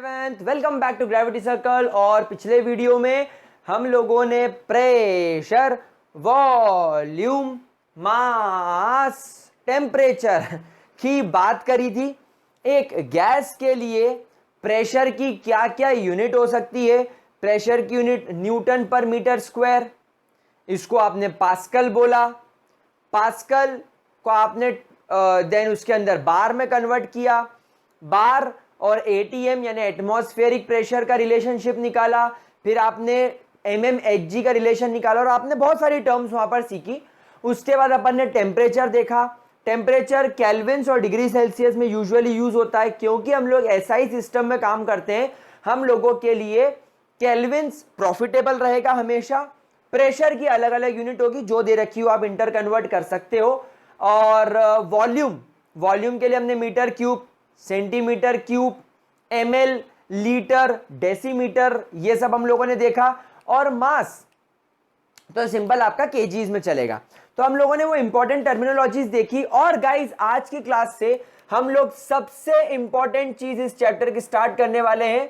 11th welcome back to gravity circle. और पिछले video में हम लोगों ने प्रेशर, वॉल्यूम, मास, टेम्परेचर की बात करी थी। एक गैस के लिए प्रेशर की क्या क्या यूनिट हो सकती है। प्रेशर की यूनिट न्यूटन पर मीटर स्क्वायर, इसको आपने पास्कल बोला। पास्कल को आपने देन उसके अंदर बार में कन्वर्ट किया। बार और एटीएम यानी एटमॉस्फेरिक प्रेशर का रिलेशनशिप निकाला। फिर आपने एमएमएचजी का रिलेशन निकाला और आपने बहुत सारी टर्म्स वहां पर सीखी। उसके बाद अपन ने टेम्परेचर देखा। टेम्परेचर केल्विन्स और डिग्री सेल्सियस में यूजुअली यूज होता है, क्योंकि हम लोग एसआई सिस्टम में काम करते हैं। हम लोगों के लिए केल्विन्स प्रॉफिटेबल रहेगा हमेशा। प्रेशर की अलग अलग यूनिट होगी, जो दे रखी हो आप इंटर कन्वर्ट कर सकते हो। और वॉल्यूम के लिए हमने metre cube, centimetre cube, ML, litre, decimetre, ये सब हम लोगों ने देखा। और मास तो सिंपल आपका केजीज में चलेगा। तो हम लोगों ने वो इंपॉर्टेंट टर्मिनोलॉजीज देखी। और गाइस आज की क्लास से हम लोग सबसे इंपॉर्टेंट चीज इस चैप्टर की स्टार्ट करने वाले हैं,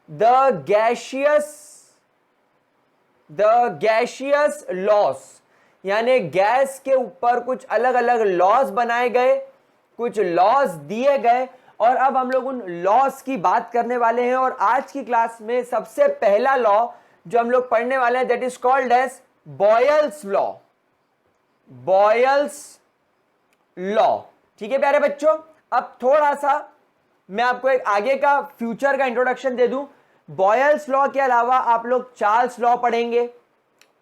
द गैसियस लॉस। यानी गैस के ऊपर कुछ अलग अलग लॉज बनाए गए, कुछ लॉज दिए गए, और अब हम लोग उन लॉज की बात करने वाले हैं। और आज की क्लास में सबसे पहला लॉ जो हम लोग पढ़ने वाले हैं, that is called as Boyle's law. Boyle's law, ठीक है प्यारे बच्चों। अब थोड़ा सा मैं आपको एक आगे का फ्यूचर का इंट्रोडक्शन दे दूं। बॉयल्स लॉ के अलावा आप लोग चार्ल्स लॉ पढ़ेंगे,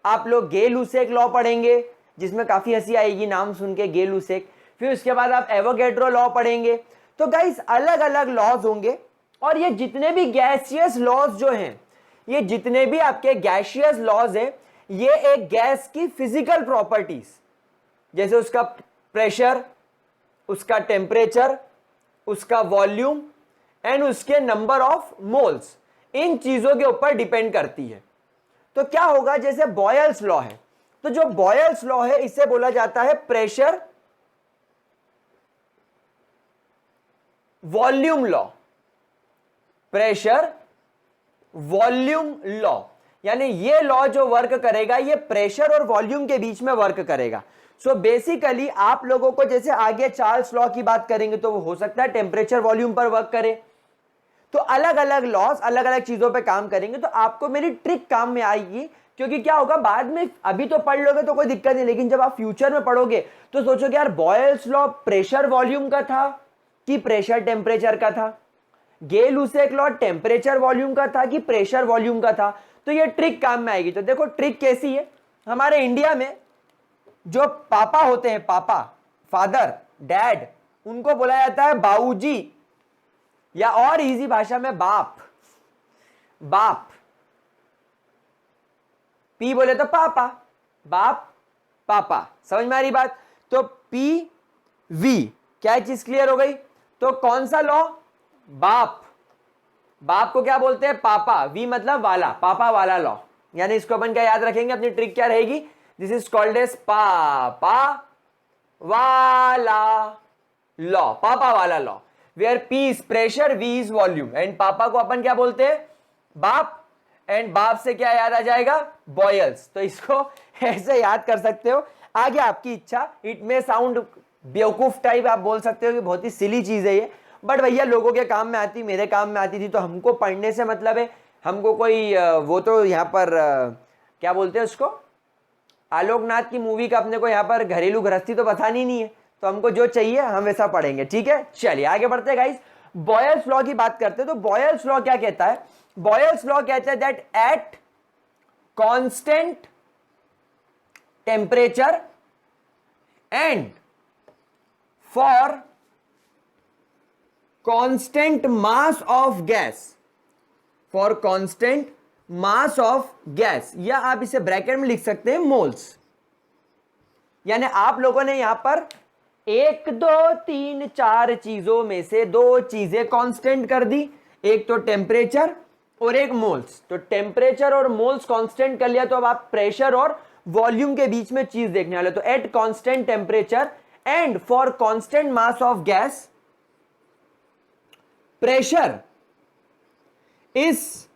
आप लोग गे-लुसेक लॉ पढ़ेंगे, जिसमें काफी हंसी आएगी नाम सुन के, गे-लुसेक। फिर उसके बाद आप एवोगैड्रो लॉ पढ़ेंगे। तो गाइस अलग अलग लॉज होंगे। और ये जितने भी गैसियस लॉज जो हैं, ये जितने भी आपके गैसियस लॉज हैं, ये एक गैस की फिजिकल प्रॉपर्टीज, जैसे उसका प्रेशर, उसका टेम्परेचर, उसका वॉल्यूम एंड उसके नंबर ऑफ मोल्स, इन चीजों के ऊपर डिपेंड करती है। तो क्या होगा, जैसे बॉयल्स लॉ है, तो जो बॉयल्स लॉ है इसे बोला जाता है pressure volume law. Pressure volume law, यानी ये लॉ जो वर्क करेगा, ये प्रेशर और वॉल्यूम के बीच में वर्क करेगा। सो बेसिकली आप लोगों को जैसे आगे चार्ल्स लॉ की बात करेंगे तो वो हो सकता है टेम्परेचर वॉल्यूम पर वर्क करे। तो अलग अलग लॉज अलग अलग चीजों पे काम करेंगे। तो आपको मेरी ट्रिक काम में आएगी, क्योंकि क्या होगा बाद में, अभी तो पढ़ लोगे तो कोई दिक्कत नहीं, लेकिन जब आप फ्यूचर में पढ़ोगे तो सोचोगे यार बॉयल्स लॉ प्रेशर वॉल्यूम का था कि प्रेशर टेम्परेचर का था, गे-लुसेक लॉ टेम्परेचर वॉल्यूम का था कि प्रेशर वॉल्यूम का था। तो ये ट्रिक काम में आएगी। तो देखो ट्रिक कैसी है। हमारे इंडिया में जो पापा होते हैं, पापा, फादर, डैड, उनको बोला जाता है बाऊजी, या और इजी भाषा में बाप। बाप, पी बोले तो पापा, बाप, पापा। समझ में आ रही बात। तो पी वी, क्या चीज क्लियर हो गई। तो कौन सा लॉ, बाप, बाप को क्या बोलते हैं, पापा। वी मतलब वाला, पापा वाला लॉ। यानी इसको अपन क्या याद रखेंगे, अपनी ट्रिक क्या रहेगी, दिस इज कॉल्ड एज पापा वाला लॉ। पापा वाला law, where P is pressure, we is volume, and पापा को अपन क्या बोलते हैं, बाप, एंड बाप से क्या याद आ जाएगा, बॉयल्स। तो इसको ऐसे याद कर सकते हो। आगे आपकी इच्छा। इट में साउंड बेवकूफ टाइप आप बोल सकते हो कि बहुत ही सिली चीज है ये, बट भैया लोगों के काम में आती, मेरे काम में आती थी। तो हमको पढ़ने से मतलब है, हमको कोई वो तो यहाँ पर क्या बोलते हैं उसको, आलोकनाथ की मूवी का अपने को यहाँ पर घरेलू गृहस्थी तो बतानी नहीं है। तो हमको जो चाहिए हम वैसा पढ़ेंगे, ठीक है। चलिए आगे बढ़ते हैं गाइस। बॉयल्स लॉ की बात करते हैं। तो बॉयल्स लॉ क्या कहता है, बॉयल्स लॉ कहता है that at constant temperature and for constant mass of gas, for constant mass of gas, या आप इसे ब्रैकेट में लिख सकते हैं मोल्स। यानी आप लोगों ने यहां पर 1 2 3 4 चीजों में से 2 चीजें कांस्टेंट कर दी, एक तो टेम्परेचर और एक मोल्स। तो टेम्परेचर और मोल्स कांस्टेंट कर लिया, तो अब आप प्रेशर और वॉल्यूम के बीच में चीज देखने वाले। तो at constant temperature and for constant mass of gas, pressure is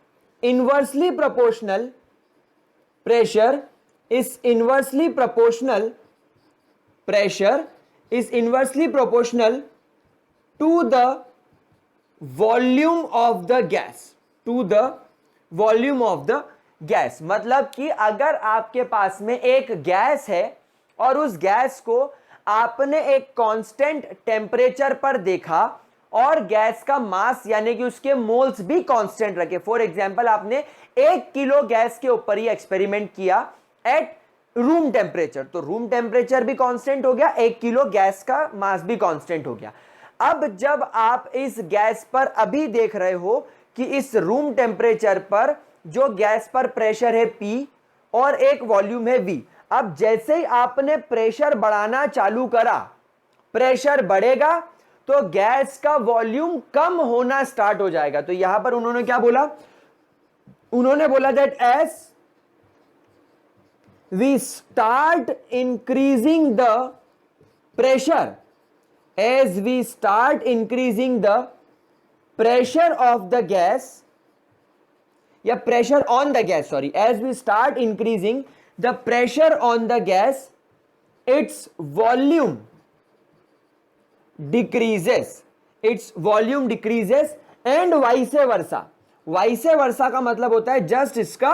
inversely proportional, pressure is inversely proportional, pressure is inversely proportional to the volume of the gas, to the volume of the gas। मतलब कि अगर आपके पास में एक gas है और उस gas को आपने एक कांस्टेंट टेम्परेचर पर देखा और गैस का मास यानी कि उसके मोल्स भी कांस्टेंट रखे, फॉर एग्जांपल आपने 1 किलो गैस के ऊपर ही एक्सपेरिमेंट किया एट रूम टेम्परेचर, तो रूम टेम्परेचर भी कांस्टेंट हो गया, 1 किलो गैस का मास भी कांस्टेंट हो गया। अब जब आप इस गैस पर अभी देख रहे हो कि इस रूम टेम्परेचर पर जो गैस पर प्रेशर है P और एक वॉल्यूम है V, अब जैसे ही आपने प्रेशर बढ़ाना चालू करा, प्रेशर बढ़ेगा तो गैस का वॉल्यूम कम होना स्टार्ट हो जाएगा। तो यहां पर उन्होंने क्या बोला, उन्होंने बोला that as we start increasing the pressure, as we start increasing the pressure of the gas, या pressure on the gas, sorry, as we start increasing the pressure on the gas, its volume decreases, its volume decreases and vice versa। vice versa का मतलब होता है just इसका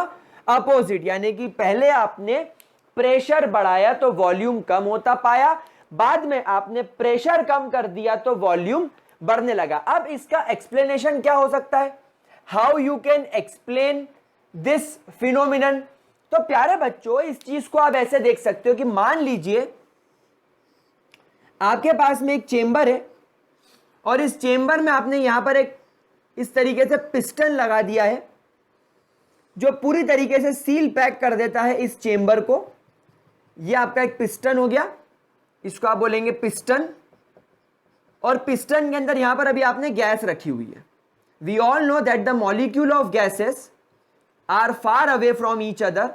opposite, यानी कि पहले आपने प्रेशर बढ़ाया तो वॉल्यूम कम होता पाया, बाद में आपने प्रेशर कम कर दिया तो वॉल्यूम बढ़ने लगा। अब इसका एक्सप्लेनेशन क्या हो सकता है, how you can explain this phenomenon. तो प्यारे बच्चों इस चीज को आप ऐसे देख सकते हो कि मान लीजिए आपके पास में एक चेंबर है और इस चेंबर में आपने यहां पर एक इस तरीके से पिस्टन लगा दिया है जो पूरी तरीके से सील पैक कर देता है इस चेंबर को। यह आपका एक पिस्टन हो गया, इसको आप बोलेंगे पिस्टन, और पिस्टन के अंदर यहां पर अभी आपने गैस रखी हुई है। We all know that the molecule of gases are far away from each other.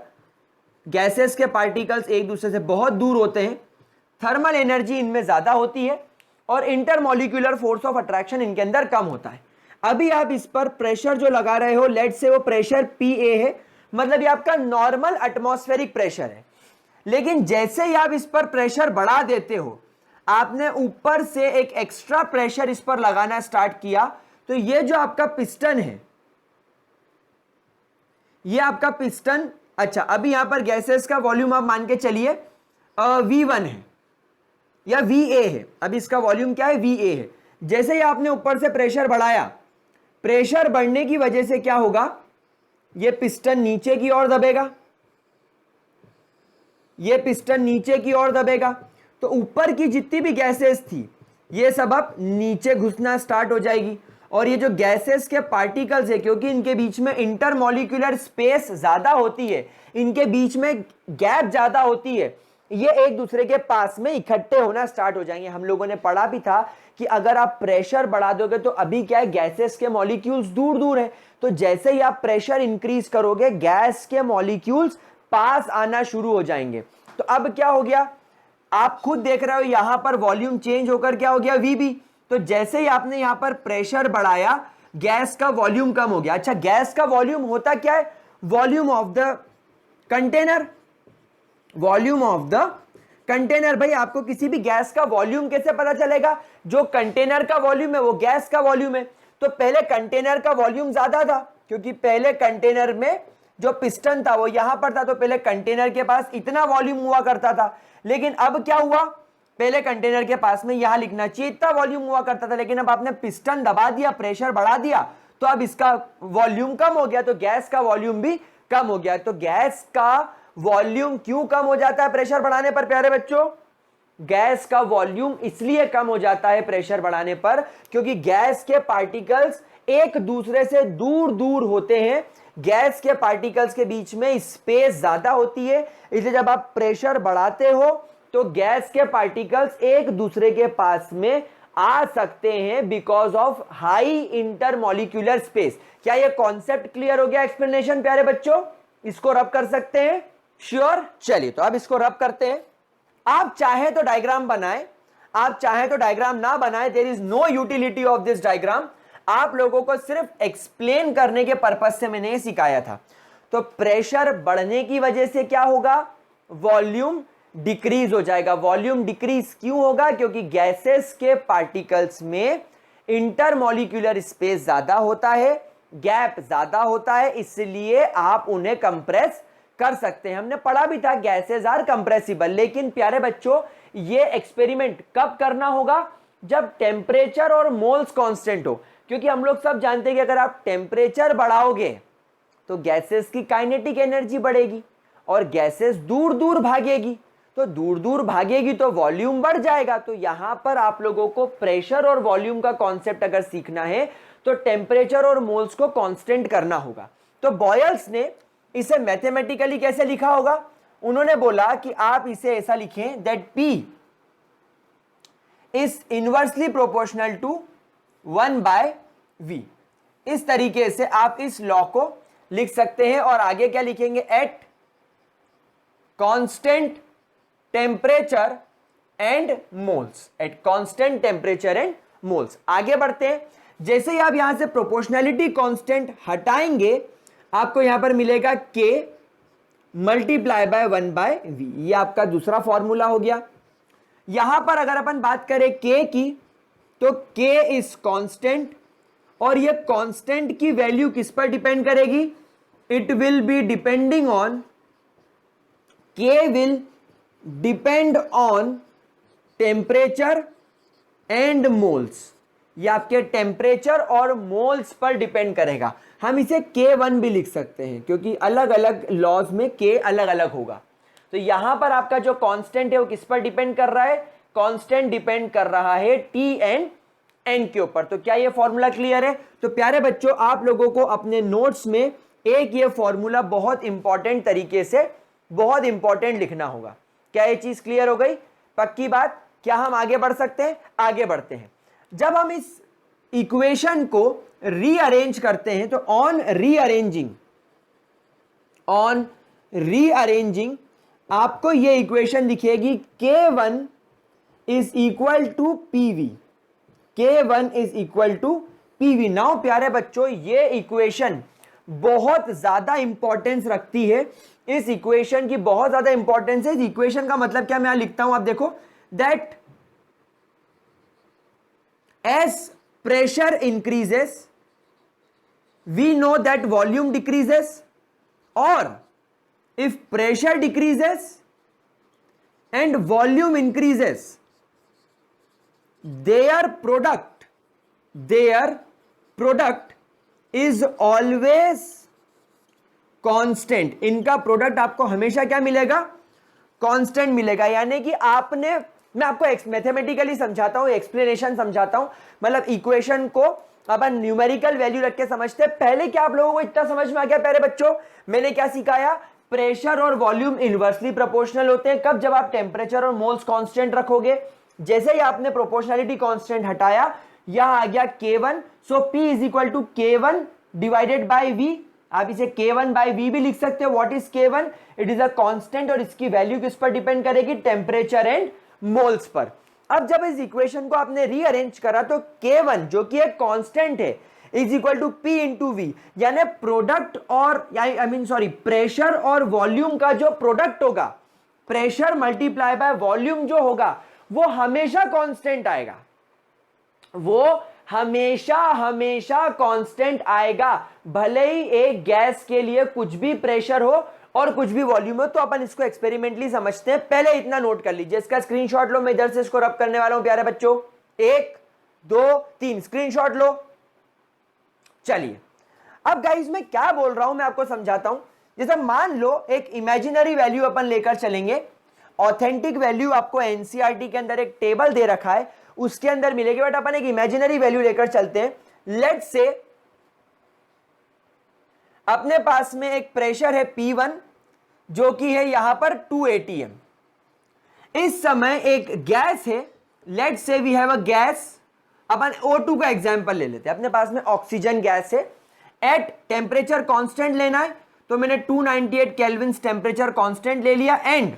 Gases के पार्टिकल्स एक दूसरे से बहुत दूर होते हैं, थर्मल एनर्जी इनमें ज्यादा होती है और इंटरमॉलिक्यूलर फोर्स ऑफ अट्रैक्शन इनके अंदर कम होता है। अभी आप इस पर प्रेशर जो लगा रहे हो, लेट से वो प्रेशर PA है, मतलब ये आपका नॉर्मल एटमॉस्फेरिक प्रेशर है, लेकिन जैसे ही आप इस पर प्रेशर बढ़ा देते हो, आपने ऊपर से एक एक्स्ट्रा प्रेशर इस पर लगाना स्टार्ट किया, तो ये जो आपका पिस्टन है, ये आपका पिस्टन, अच्छा अभी यहां पर गैसेस का वॉल्यूम आप मान के चलिए V1 है या VA है, अभी इसका वॉल्यूम क्या है, VA है। जैसे ही आपने ऊपर से प्रेशर बढ़ाया, प्रेशर बढ़ने की वजह से क्या होगा, ये पिस्टन नीचे की ओर दबेगा, ये पिस्टन नीचे की ओर दबेगा, तो ऊपर की जितनी भी गैसेस थी ये सब अब नीचे घुसना स्टार्ट हो जाएगी। और ये जो गैसेस के पार्टिकल्स है, क्योंकि इनके बीच में इंटरमॉलिक्यूलर स्पेस ज्यादा होती है, इनके बीच में गैप ज्यादा होती है, ये एक दूसरे के पास में इकट्ठे होना स्टार्ट हो जाएंगे। हम लोगों ने पढ़ा भी था कि अगर आप प्रेशर बढ़ा दोगे तो अभी क्या है, गैसेस के मॉलिक्यूल्स दूर दूर है, तो जैसे ही आप प्रेशर इंक्रीज करोगे गैस के मॉलिक्यूल्स पास आना शुरू हो जाएंगे। तो अब क्या हो गया, आप खुद देख रहे हो यहां पर वॉल्यूम चेंज होकर क्या हो गया, VB। तो जैसे ही आपने यहां पर प्रेशर बढ़ाया, गैस का वॉल्यूम कम हो गया। अच्छा गैस का वॉल्यूम होता क्या है, volume of the container, volume of the container. भाई आपको किसी भी गैस का वॉल्यूम कैसे पता चलेगा, जो कंटेनर का वॉल्यूम है वो गैस का वॉल्यूम है। तो पहले कंटेनर का वॉल्यूम ज्यादा था, क्योंकि पहले कंटेनर में जो पिस्टन था वो यहां पर था, तो पहले कंटेनर के पास इतना वॉल्यूम हुआ करता था। लेकिन अब क्या हुआ, पहले कंटेनर के पास में यहां लिखना चाहिए इतना वॉल्यूम हुआ करता था, लेकिन अब आपने पिस्टन दबा दिया, प्रेशर बढ़ा दिया, तो अब इसका वॉल्यूम कम हो गया, तो गैस का वॉल्यूम भी कम हो गया। तो गैस का वॉल्यूम क्यों कम हो जाता है प्रेशर बढ़ाने पर प्यारे बच्चों, गैस का वॉल्यूम इसलिए कम हो जाता है प्रेशर बढ़ाने पर क्योंकि गैस के पार्टिकल्स एक दूसरे से दूर दूर होते हैं, गैस के पार्टिकल्स के बीच में स्पेस ज्यादा होती है, इसलिए जब आप प्रेशर बढ़ाते हो तो गैस के पार्टिकल्स एक दूसरे के पास में आ सकते हैं because of high intermolecular space. क्या यह कॉन्सेप्ट क्लियर हो गया, एक्सप्लेनेशन प्यारे बच्चों, इसको रब कर सकते हैं, श्योर। चलिए तो अब इसको रब करते हैं। आप चाहे तो डायग्राम बनाएं, आप चाहे तो डायग्राम ना बनाएं, there is no utility of this diagram. आप लोगों को सिर्फ एक्सप्लेन करने के पर्पज से मैंने ये सिखाया था। तो प्रेशर बढ़ने की वजह से क्या होगा, वॉल्यूम डिक्रीज हो जाएगा। वॉल्यूम डिक्रीज क्यों होगा, क्योंकि गैसेस के पार्टिकल्स में इंटरमॉलिक्यूलर स्पेस ज्यादा होता है, गैप ज्यादा होता है, इसलिए आप उन्हें कंप्रेस कर सकते हैं। हमने पढ़ा भी था गैसेस आर कंप्रेसिबल। लेकिन प्यारे बच्चों, ये एक्सपेरिमेंट कब करना होगा, जब टेम्परेचर और मोल्स कांस्टेंट हो। क्योंकि हम लोग सब जानते हैं कि अगर आप टेम्परेचर बढ़ाओगे तो गैसेस की काइनेटिक एनर्जी बढ़ेगी और गैसेस दूर दूर भागेगी, तो दूर दूर भागेगी तो वॉल्यूम बढ़ जाएगा। तो यहां पर आप लोगों को प्रेशर और वॉल्यूम का कॉन्सेप्ट अगर सीखना है तो टेम्परेचर और मोल्स को कांस्टेंट करना होगा। तो बॉयल्स ने इसे मैथमेटिकली कैसे लिखा होगा, उन्होंने बोला कि आप इसे ऐसा लिखें that P is inversely proportional to 1/V। इस तरीके से आप इस लॉ को लिख सकते हैं। और आगे क्या लिखेंगे, at constant temperature and moles, at constant temperature and moles. आगे बढ़ते हैं। जैसे ही आप यहां से प्रोपोर्शनैलिटी कांस्टेंट हटाएंगे, आपको यहां पर मिलेगा K मल्टीप्लाई बाय 1/V। ये आपका दूसरा फॉर्मूला हो गया। यहां पर अगर अपन बात करें K की, तो K इज कांस्टेंट, और ये कांस्टेंट की वैल्यू किस पर डिपेंड करेगी, it will be depending on, K will depend on temperature and moles. ये आपके टेम्परेचर और मोल्स पर डिपेंड करेगा। हम इसे K1 भी लिख सकते हैं, क्योंकि अलग अलग लॉज में K अलग अलग होगा। तो यहां पर आपका जो कांस्टेंट है वो किस पर डिपेंड कर रहा है, कांस्टेंट डिपेंड कर रहा है T एंड N के ऊपर। तो क्या ये फॉर्मूला क्लियर है? तो प्यारे बच्चों, आप लोगों को अपने नोट्स में एक ये फॉर्मूला बहुत इंपॉर्टेंट तरीके से, बहुत इंपॉर्टेंट लिखना होगा। क्या ये चीज क्लियर हो गई? पक्की बात। क्या हम आगे बढ़ सकते हैं? आगे बढ़ते हैं। जब हम इस इक्वेशन को रीअरेंज करते हैं, तो ऑन रीअरेंजिंग आपको ये इक्वेशन दिखेगी, K1 is equal to PV। K1 is equal to PV। Now प्यारे बच्चों, ये इक्वेशन बहुत ज्यादा इंपॉर्टेंस रखती है। इस इक्वेशन की बहुत ज्यादा इंपॉर्टेंस है। इस इक्वेशन का मतलब क्या, मैं यहां लिखता हूं, आप देखो, that as pressure increases we know that volume decreases, or if pressure decreases and volume increases, their product is always constant। इनका प्रोडक्ट आपको हमेशा क्या मिलेगा, कांस्टेंट मिलेगा। यानी कि आपने, मैं आपको मैथमेटिकली समझाता हूं, एक्सप्लेनेशन समझाता हूं, मतलब इक्वेशन को अपन न्यूमेरिकल वैल्यू रख के समझते हैं। पहले क्या आप लोगों को इतना समझ में आ गया प्यारे बच्चों? मैंने क्या सिखाया, प्रेशर और वॉल्यूम इनवर्सली प्रोपोर्शनल होते हैं। कब? जब आप टेम्परेचर और मोल्स कांस्टेंट रखोगे। जैसे ही आपने प्रोपोर्शनलिटी कांस्टेंट हटाया, यहां आ गया K1, so P is equal to K1 divided by V। आप इसे K1/V भी लिख सकते हो। What is K1? It is a constant, और इसकी वैल्यू किस पर डिपेंड करेगी, टेम्परेचर एंड मोल्स पर। अब जब इस इक्वेशन को आपने रीअरेंज करा, तो K1 जो कि एक कांस्टेंट है is equal to P into V। यानी प्रोडक्ट और प्रेशर और वॉल्यूम का जो प्रोडक्ट होगा, प्रेशर मल्टीप्लाई बाय वॉल्यूम जो होगा, वो हमेशा कांस्टेंट आएगा। वो हमेशा कांस्टेंट आएगा। भले ही एक गैस के लिए कुछ भी प्रेशर हो और कुछ भी वॉल्यूम हो। तो अपन इसको एक्सपेरिमेंटली समझते हैं। पहले इतना नोट कर लीजिए, इसका स्क्रीनशॉट लो। मैं इधर से इसको रब करने वाला हूं प्यारे बच्चों। 1 2 3 स्क्रीनशॉट लो। चलिए, अब गाइस मैं क्या बोल रहा हूं मैं आपको समझाता हूं। जैसे मान लो एक इमेजिनरी वैल्यू अपन लेकर चलेंगे। ऑथेंटिक वैल्यू आपको एनसीईआरटी के अंदर एक टेबल दे रखा है, उसके अंदर मिलेगी, बट अपन एक इमेजिनरी वैल्यू लेकर चलते हैं। लेट्स से अपने पास में एक प्रेशर है P1 जो कि है यहां पर 2 atm। इस समय एक गैस है, let's say we have a gas, अपन O2 का एग्जांपल ले लेते हैं। अपने पास में ऑक्सीजन गैस है, एट टेम्परेचर कांस्टेंट लेना है, तो मैंने 298 केल्विन टेम्परेचर कांस्टेंट ले लिया। एंड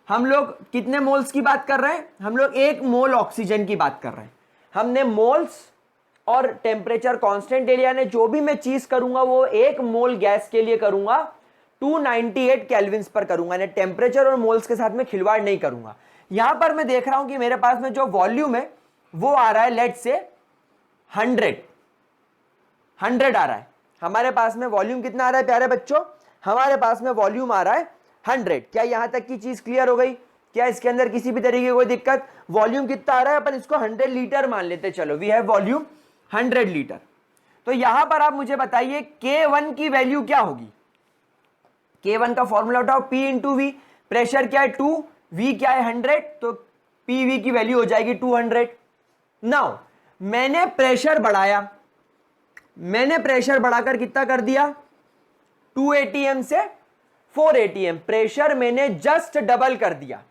हम लोग कितने मोल्स की बात कर रहे हैं, हम लोग 1 मोल ऑक्सीजन की बात कर रहे हैं। हमने मोल्स और टेम्परेचर कांस्टेंट ले लिया, यानी जो भी मैं चीज करूंगा वो 1 मोल गैस के लिए करूंगा 298 केल्विन पर करूंगा, यानी टेम्परेचर और मोल्स के साथ में खिलवाड़ नहीं करूंगा। यहां पर मैं देख रहा हूं कि मेरे पास में जो वॉल्यूम है वो आ रहा है लेट से 100 आ रहा है। हमारे पास में वॉल्यूम कितना आ रहा है प्यारे बच्चों? हमारे पास में वॉल्यूम आ रहा है 100। क्या यहां तक की चीज क्लियर हो गई? क्या इसके अंदर किसी भी तरीके की कोई दिक्कत? वॉल्यूम कितना आ रहा है, अपन इसको 100 लीटर मान लेते, चलो वी हैव वॉल्यूम 100 लीटर। तो यहां पर आप मुझे बताइए K1 की वैल्यू क्या होगी? K1 का फॉर्मूला उठाओ, P इंटू वी, प्रेशर क्या है 2, V क्या है 100, तो PV की वैल्यू हो जाएगी 200। नाउ मैंने प्रेशर बढ़ाया, मैंने प्रेशर बढ़ाकर कितना कर दिया 2 atm से 4 atm, प्रेशर मैंने जस्ट डबल कर दिया।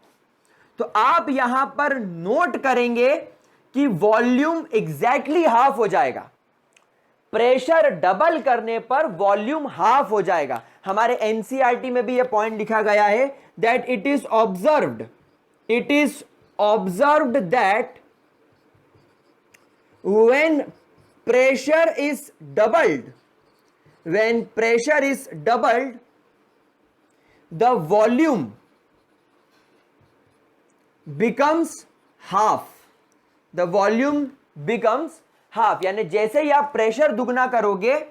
तो आप यहां पर नोट करेंगे कि वॉल्यूम एग्जैक्टली हाफ हो जाएगा। प्रेशर डबल करने पर वॉल्यूम हाफ हो जाएगा। हमारे एनसीईआरटी में भी यह पॉइंट लिखा गया है that it is observed that when pressure is doubled, the volume becomes half, यानी जैसे ही आप प्रेशर दुगना करोगे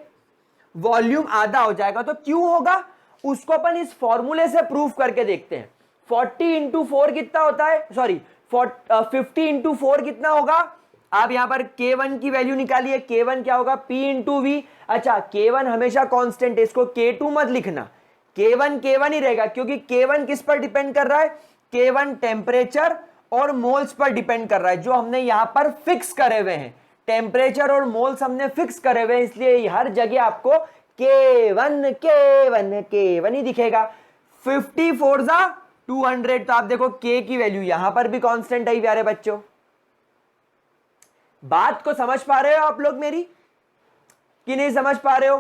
वॉल्यूम आधा हो जाएगा। तो क्यों होगा उसको अपन इस फॉर्मूले से प्रूफ करके देखते हैं। 40 इंटू 4 कितना होता है, सॉरी 50 इंटू 4 कितना होगा? आप यहां पर K1 की वैल्यू निकालिए। K1 क्या होगा? P into V. अच्छा, K1 हमेशा कांस्टेंट है, इसको K2 मत लिखना, K1 ही रहेगा, क्योंकि K1 किस पर डिपेंड कर रहा है? K1 टेम्परेचर और मोल्स पर डिपेंड कर रहा है, जो हमने यहां पर फिक्स करे हुए हैं। टेम्परेचर और मोल्स हमने फिक्स करे हुए हैं, इसलिए हर जगह आपको K1 ही दिखेगा। 54 जा 200, तो आप देखो K की वैल्यू यहां पर भी कांस्टेंट है प्यारे बच्चों। बात को समझ पा रहे हो आप लोग मेरी कि नहीं समझ पा रहे हो?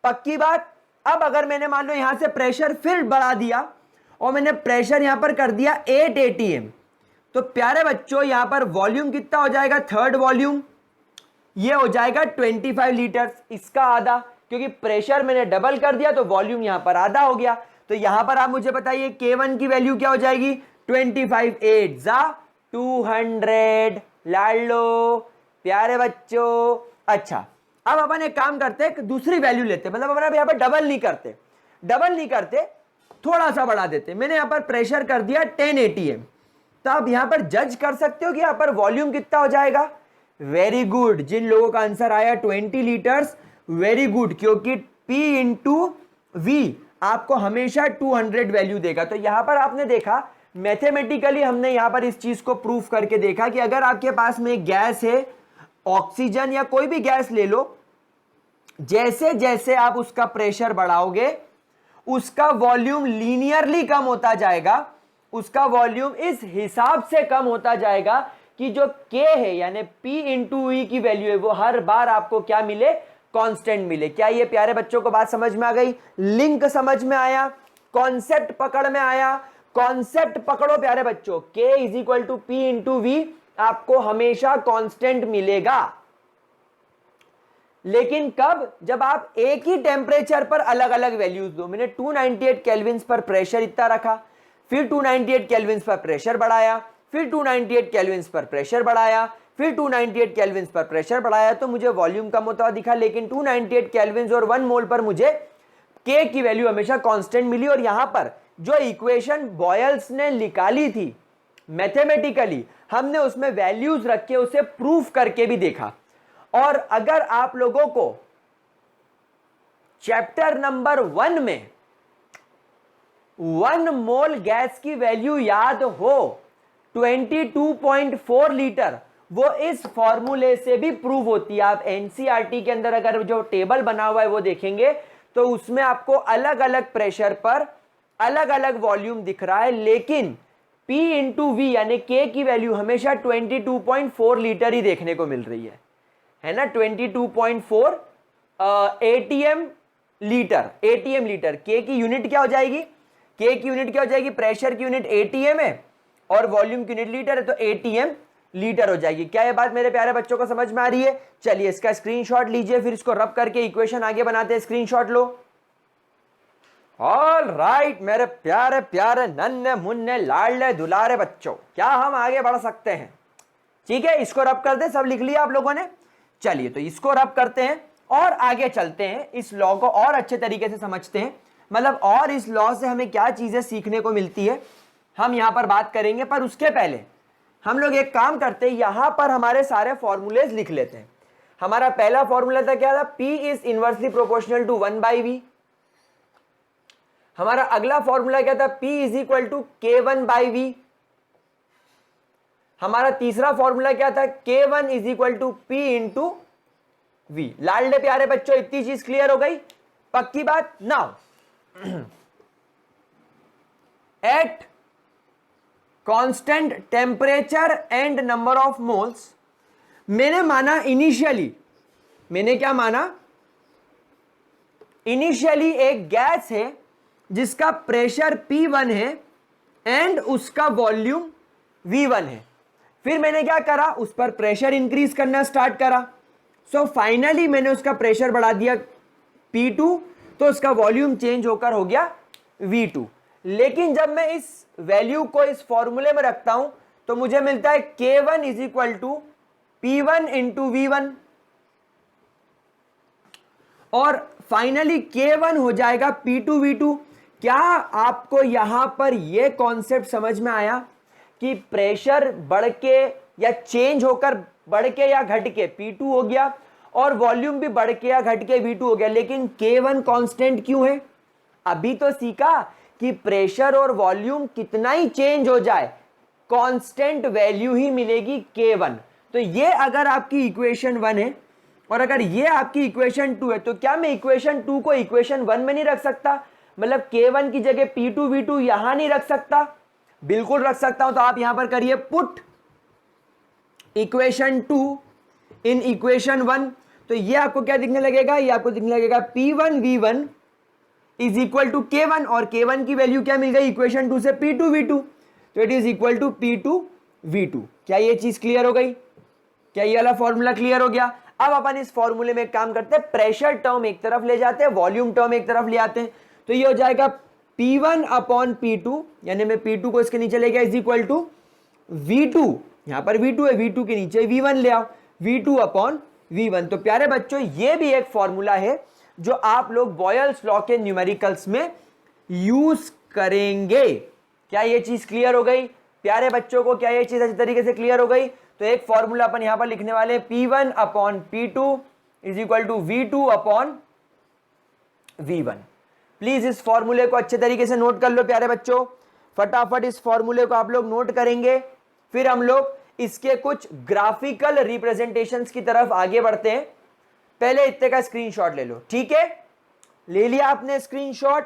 पक्की बात। अब अगर मैंने मान लो यहां से प्रेशर फिर बढ़ा दिया और मैंने प्रेशर यहां पर कर दिया 8 atm, तो प्यारे बच्चों यहां पर वॉल्यूम कितना हो जाएगा? थर्ड वॉल्यूम ये हो जाएगा 25 लीटर, इसका आधा, क्योंकि प्रेशर मैंने डबल कर दिया तो वॉल्यूम यहां पर आधा हो गया। तो यहां पर आप मुझे बताइए K1 की वैल्यू क्या हो जाएगी? 25 8 जा 200। लाड लो प्यारे बच्चों। अच्छा, अब अपन एक काम करते हैं, दूसरी वैल्यू लेते, मतलब अपन यहां पर डबल नहीं करते, थोड़ा सा बढ़ा देते। मैंने यहां पर प्रेशर कर दिया 10 atm, तो आप यहां पर जज कर सकते हो कि यहां पर वॉल्यूम कितना हो जाएगा। वेरी गुड, जिन लोगों का आंसर आया 20 लीटर्स, वेरी गुड, क्योंकि P इंटू वी आपको हमेशा 200 वैल्यू देगा। तो यहां पर आपने देखा मैथमेटिकली हमने यहां पर इस चीज को प्रूफ करके देखा कि अगर आपके पास में गैस है, ऑक्सीजन या कोई भी गैस ले लो, जैसे जैसे आप उसका प्रेशर बढ़ाओगे उसका वॉल्यूम लीनियरली कम होता जाएगा, उसका वॉल्यूम इस हिसाब से कम होता जाएगा कि जो K है यानी P इंटू ई की वैल्यू है वो हर बार आपको क्या मिले? कांस्टेंट मिले। क्या ये प्यारे बच्चों को बात समझ में आ गई? लिंक समझ में आया? कॉन्सेप्ट पकड़ में आया? कॉन्सेप्ट पकड़ो प्यारे बच्चों, K is equal to P into V आपको हमेशा कांस्टेंट मिलेगा। लेकिन कब? जब आप एक ही टेम्परेचर पर अलग अलग वैल्यूज दो। मैंने 298 केल्विन पर प्रेशर इतना रखा, फिर 298 केल्विन पर प्रेशर बढ़ाया, फिर 298 केल्विन पर प्रेशर बढ़ाया, फिर 298 केल्विन पर प्रेशर बढ़ाया, तो मुझे वॉल्यूम कम होता हुआ दिखा। लेकिन 298 केल्विन और 1 मोल पर मुझे K की वैल्यू हमेशा कांस्टेंट मिली। और यहां पर जो इक्वेशन बॉयल्स ने निकाली थी मैथमेटिकली, हमने उसमें वैल्यूज रख के उसे प्रूफ करके भी देखा। और अगर आप लोगों को चैप्टर नंबर 1 में 1 मोल गैस की वैल्यू याद हो 22.4 लीटर, वो इस फॉर्मूले से भी प्रूव होती है। आप एनसीईआरटी के अंदर अगर जो टेबल बना हुआ है वो देखेंगे तो उसमें आपको अलग अलग प्रेशर पर अलग अलग वॉल्यूम दिख रहा है, लेकिन P इंटू वी यानी K की वैल्यू हमेशा 22.4 लीटर ही देखने को मिल रही है ना? 22.4 ATM लीटर। K की यूनिट क्या हो जाएगी? K की यूनिट क्या हो जाएगी? प्रेशर की यूनिट ATM है और वॉल्यूम की यूनिट लीटर है, तो ATM लीटर हो जाएगी। क्या ये बात मेरे प्यारे बच्चों को समझ में आ रही है? चलिए इसका स्क्रीनशॉट लीजिए, फिर इसको रब करके इक्वेशन आगे बनाते हैं। स्क्रीनशॉट लो। ऑल राइट मेरे प्यारे प्यारे नन्हे मुन्ने लाडले दुलारे बच्चों, क्या हम आगे बढ़ सकते हैं? ठीक है, इसको रब कर दे। सब लिख लिया आप लोगों ने? चलिए तो इसको रब करते हैं और आगे चलते हैं, इस लॉ को और अच्छे तरीके से समझते हैं। मतलब और इस लॉ से हमें क्या चीजें सीखने को मिलती है हम यहां पर बात करेंगे। पर उसके पहले हम लोग एक काम करते हैं, यहां पर हमारे सारे फॉर्मूलेज लिख लेते हैं। हमारा पहला फॉर्मूला था, क्या था? P is inversely proportional to 1/v। हमारा अगला फॉर्मूला क्या था? P is equal to K1/v। हमारा तीसरा फॉर्मूला क्या था? K1 is equal to P into V। लाडले प्यारे बच्चों, इतनी चीज क्लियर हो गई? पक्की बात? Now at constant temperature and number of moles, मैंने माना इनिशियली, मैंने क्या माना? इनिशियली एक गैस है जिसका प्रेशर P1 है एंड उसका वॉल्यूम V1 है। फिर मैंने क्या करा? उस पर प्रेशर इंक्रीज करना स्टार्ट करा। सो फाइनली मैंने उसका प्रेशर बढ़ा दिया P2, तो उसका वॉल्यूम चेंज होकर हो गया V2। लेकिन जब मैं इस वैल्यू को इस फॉर्मूले में रखता हूं तो मुझे मिलता है K1 is equal to P1 into V1, और फाइनली K1 हो जाएगा P2 V2। क्या आपको यहां पर यह कॉन्सेप्ट समझ में आया कि प्रेशर बढ़ के या चेंज होकर बढ़ के या घट के P2 हो गया, और वॉल्यूम भी बढ़ के या घट के V2 हो गया, लेकिन K1 कांस्टेंट क्यों है? अभी तो सीखा कि प्रेशर और वॉल्यूम कितना ही चेंज हो जाए कांस्टेंट वैल्यू ही मिलेगी K1। तो ये अगर आपकी इक्वेशन 1 है और अगर ये आपकी इक्वेशन 2 है, तो क्या मैं इक्वेशन 2 को इक्वेशन 1 में नहीं रख सकता? मतलब K1 की जगह P2 V2 यहां नहीं रख सकता? बिल्कुल रख सकता हूं। तो आप यहां पर करिए पुट इक्वेशन 2 इन इक्वेशन 1। तो ये आपको क्या दिखने लगेगा? ये आपको दिखने लगेगा P1 V1 is equal to K1, और K1 की वैल्यू क्या मिल गई इक्वेशन 2 से? P2 V2। तो it is equal to P2 V2। क्या ये चीज क्लियर हो गई? क्या ये वाला फॉर्मूला क्लियर हो गया? अब अपन इस फॉर्मूले में काम करते हैं, प्रेशर टर्म एक तरफ ले जाते हैं, वॉल्यूम टर्म एक तरफ ले आते हैं। तो ये हो जाएगा P1 अपॉन P2, यानी मैं P2 को इसके नीचे ले गया, इज इक्वल टू V2। यहां पर V2 है, V2 के नीचे V1 ले आओ, V2 अपॉन V1। तो प्यारे बच्चों, ये भी एक फॉर्मूला है जो आप लोग बॉयल्स लॉ के न्यूमेरिकल्स में यूज करेंगे। क्या ये चीज क्लियर हो गई प्यारे बच्चों को? क्या ये चीज अच्छी तरीके से क्लियर हो गई? तो एक फॉर्मूला अपन यहां पर लिखने वाले, P1 upon P2 is equal to V2 upon V1। Please इस फॉर्मूले को अच्छे तरीके से नोट कर लो प्यारे बच्चों, फटाफट इस फॉर्मूले को आप लोग नोट करेंगे। फिर हम लोग इसके कुछ ग्राफिकल रिप्रेजेंटेशंस की तरफ आगे बढ़ते हैं। पहले इतने का स्क्रीनशॉट ले लो, ठीक है? ले लिया आपने स्क्रीनशॉट?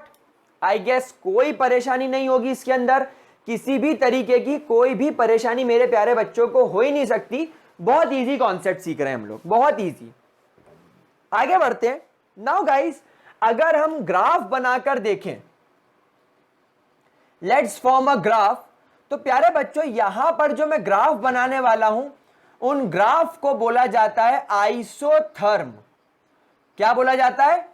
आई गेस कोई परेशानी नहीं होगी इसके अंदर, किसी भी तरीके की कोई भी परेशानी मेरे प्यारे बच्चों को हो ही नहीं सकती। बहुत इजी कॉन्सेप्ट सीख रहे हैं हम लोग, बहुत इजी। आगे बढ़ते हैं। नाउ गाइस, अगर हम ग्राफ बनाकर देखें, लेट्स फॉर्म अ ग्राफ, तो प्यारे बच्चों यहां पर जो मैं ग्राफ बनाने वाला हूं, उन ग्राफ को बोला जाता है आइसोथर्म। क्या बोला जाता है?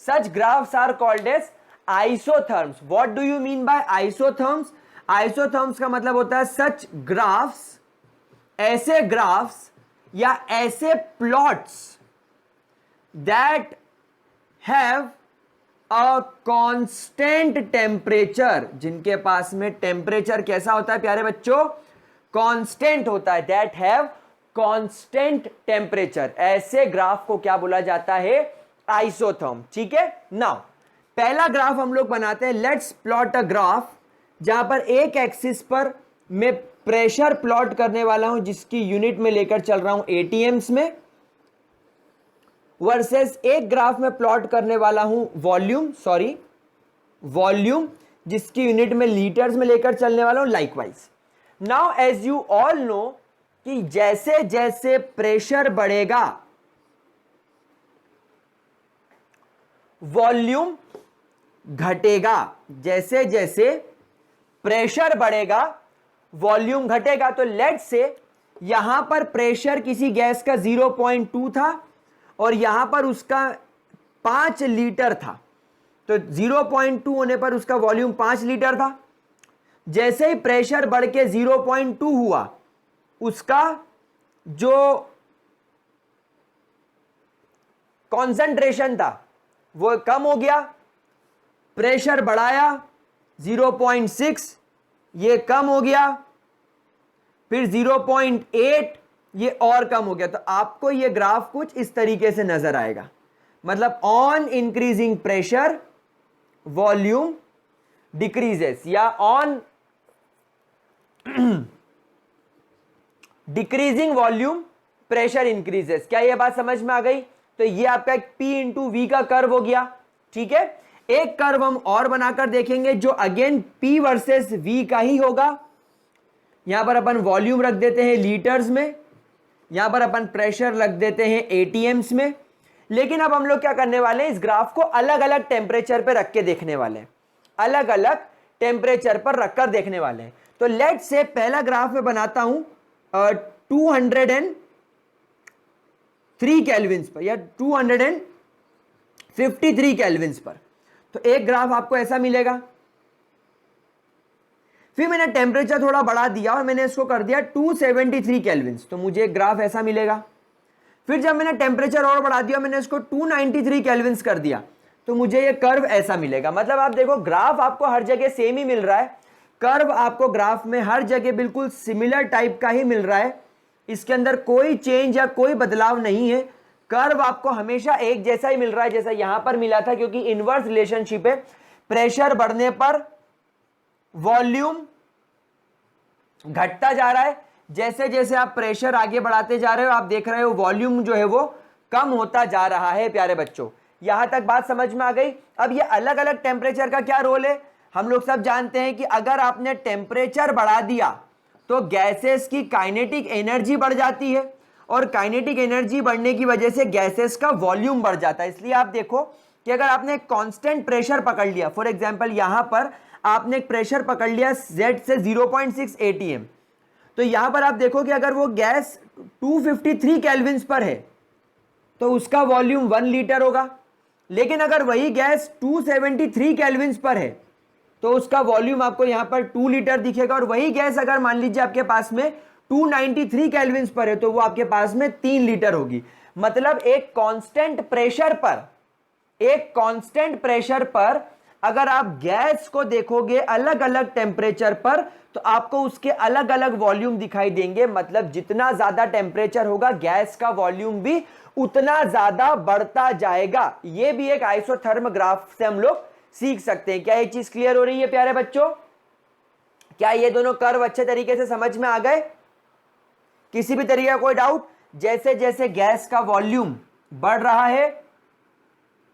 Such graphs are called as isotherms. What do you mean by isotherms? Isotherms का मतलब होता है सच ग्राफ्स, ऐसे ग्राफ्स या ऐसे plots that have a constant temperature, जिनके पास में टेम्परेचर कैसा होता है प्यारे बच्चों? कांस्टेंट होता है। दैट हैव कांस्टेंट टेम्परेचर, ऐसे ग्राफ को क्या बोला जाता है? आइसोथर्म। ठीक है? नाउ पहला ग्राफ हम लोग बनाते हैं। लेट्स प्लॉट अ ग्राफ जहां पर एक एक्सिस पर मैं प्रेशर प्लॉट करने वाला हूं, जिसकी यूनिट में लेकर चल रहा हूं ATMs में, वर्सेस एक ग्राफ में प्लॉट करने वाला हूं वॉल्यूम, जिसकी यूनिट में लीटर्स में लेकर चलने वाला हूं likewise. Now as you all know कि जैसे जैसे प्रेशर बढ़ेगा वॉल्यूम घटेगा, जैसे जैसे प्रेशर बढ़ेगा वॉल्यूम घटेगा। तो लेट्स से यहां पर प्रेशर किसी गैस का 0.2 था और यहां पर उसका 5 लीटर था, तो 0.2 होने पर उसका वॉल्यूम 5 लीटर था। जैसे ही प्रेशर बढ़ के 0.2 हुआ, उसका जो कॉन्सेंट्रेशन था वो कम हो गया। प्रेशर बढ़ाया 0.6, ये कम हो गया, फिर 0.8, ये और कम हो गया। तो आपको ये ग्राफ कुछ इस तरीके से नजर आएगा, मतलब on increasing pressure volume decreases या on decreasing volume pressure increases. क्या ये बात समझ में आ गई? तो ये आपका एक P इंटू वी का कर्व हो गया। ठीक है, एक कर्व हम और बनाकर देखेंगे जो अगेन P वर्सेस V का ही होगा। यहां पर अपन वॉल्यूम रख देते हैं लीटर्स में, यहां पर अपन प्रेशर रख देते हैं एटीएम्स में। लेकिन अब हम लोग क्या करने वाले हैं, इस ग्राफ को अलग अलग टेम्परेचर पे रख के देखने वाले हैं, अलग अलग टेम्परेचर पर रखकर देखने वाले हैं। तो लेट से पहला ग्राफ में बनाता हूं 203 केल्विन्स पर या 253 केल्विन्स पर। तो एक ग्राफ आपको ऐसा मिलेगा। फिर मैंने टेम्परेचर थोड़ा बढ़ा दिया और मैंने इसको कर दिया 273 केल्विन्स, तो मुझे एक ग्राफ ऐसा मिलेगा। फिर जब मैंने टेम्परेचर और बढ़ा दिया, मैंने इसको 293 केल्विन्स कर दिया, तो मुझे ये कर्व ऐसा मिलेगा। मतलब आप देखो, ग्राफ आपको हर जगह सेम ही मिल रहा है, कर्व आपको ग्राफ में हर जगह बिल्कुल सिमिलर टाइप का ही मिल रहा है, इसके अंदर कोई चेंज या कोई बदलाव नहीं है। कर्व आपको हमेशा एक जैसा ही मिल रहा है जैसा यहां पर मिला था, क्योंकि इनवर्स रिलेशनशिप है। प्रेशर बढ़ने पर वॉल्यूम घटता जा रहा है, जैसे जैसे आप प्रेशर आगे बढ़ाते जा रहे हो आप देख रहे हो वॉल्यूम जो है वो कम होता जा रहा है। प्यारे बच्चों, यहां तक बात समझ में आ गई। अब ये अलग अलग टेम्परेचर का क्या रोल है, हम लोग सब जानते हैं कि अगर आपने टेम्परेचर बढ़ा दिया तो गैसेस की काइनेटिक एनर्जी बढ़ जाती है, और काइनेटिक एनर्जी बढ़ने की वजह से गैसेस का वॉल्यूम बढ़ जाता है। इसलिए आप देखो कि अगर आपने कांस्टेंट प्रेशर पकड़ लिया, फॉर एग्जांपल यहां पर आपने एक प्रेशर पकड़ लिया Z से 0.6 atm, तो यहां पर आप देखो कि अगर वो गैस 253 केल्विन्स पर है तो उसका वॉल्यूम 1 लीटर होगा। लेकिन अगर वही गैस 273 केल्विन्स पर है तो उसका वॉल्यूम आपको यहां पर 2 लीटर दिखेगा। और वही गैस अगर मान लीजिए आपके पास में 293 केल्विन्स पर है तो वो आपके पास में 3 लीटर होगी। मतलब एक कांस्टेंट प्रेशर पर अगर आप गैस को देखोगे अलग अलग टेम्परेचर पर तो आपको उसके अलग अलग वॉल्यूम दिखाई देंगे। मतलब जितना ज्यादा टेम्परेचर होगा गैस का वॉल्यूम भी उतना ज्यादा बढ़ता जाएगा। यह भी एक आइसोथर्म ग्राफ से हम लोग सीख सकते हैं। क्या ये चीज क्लियर हो रही है प्यारे बच्चों? क्या ये दोनों कर्व अच्छे तरीके से समझ में आ गए? किसी भी तरीके का कोई डाउट? जैसे जैसे गैस का वॉल्यूम बढ़ रहा है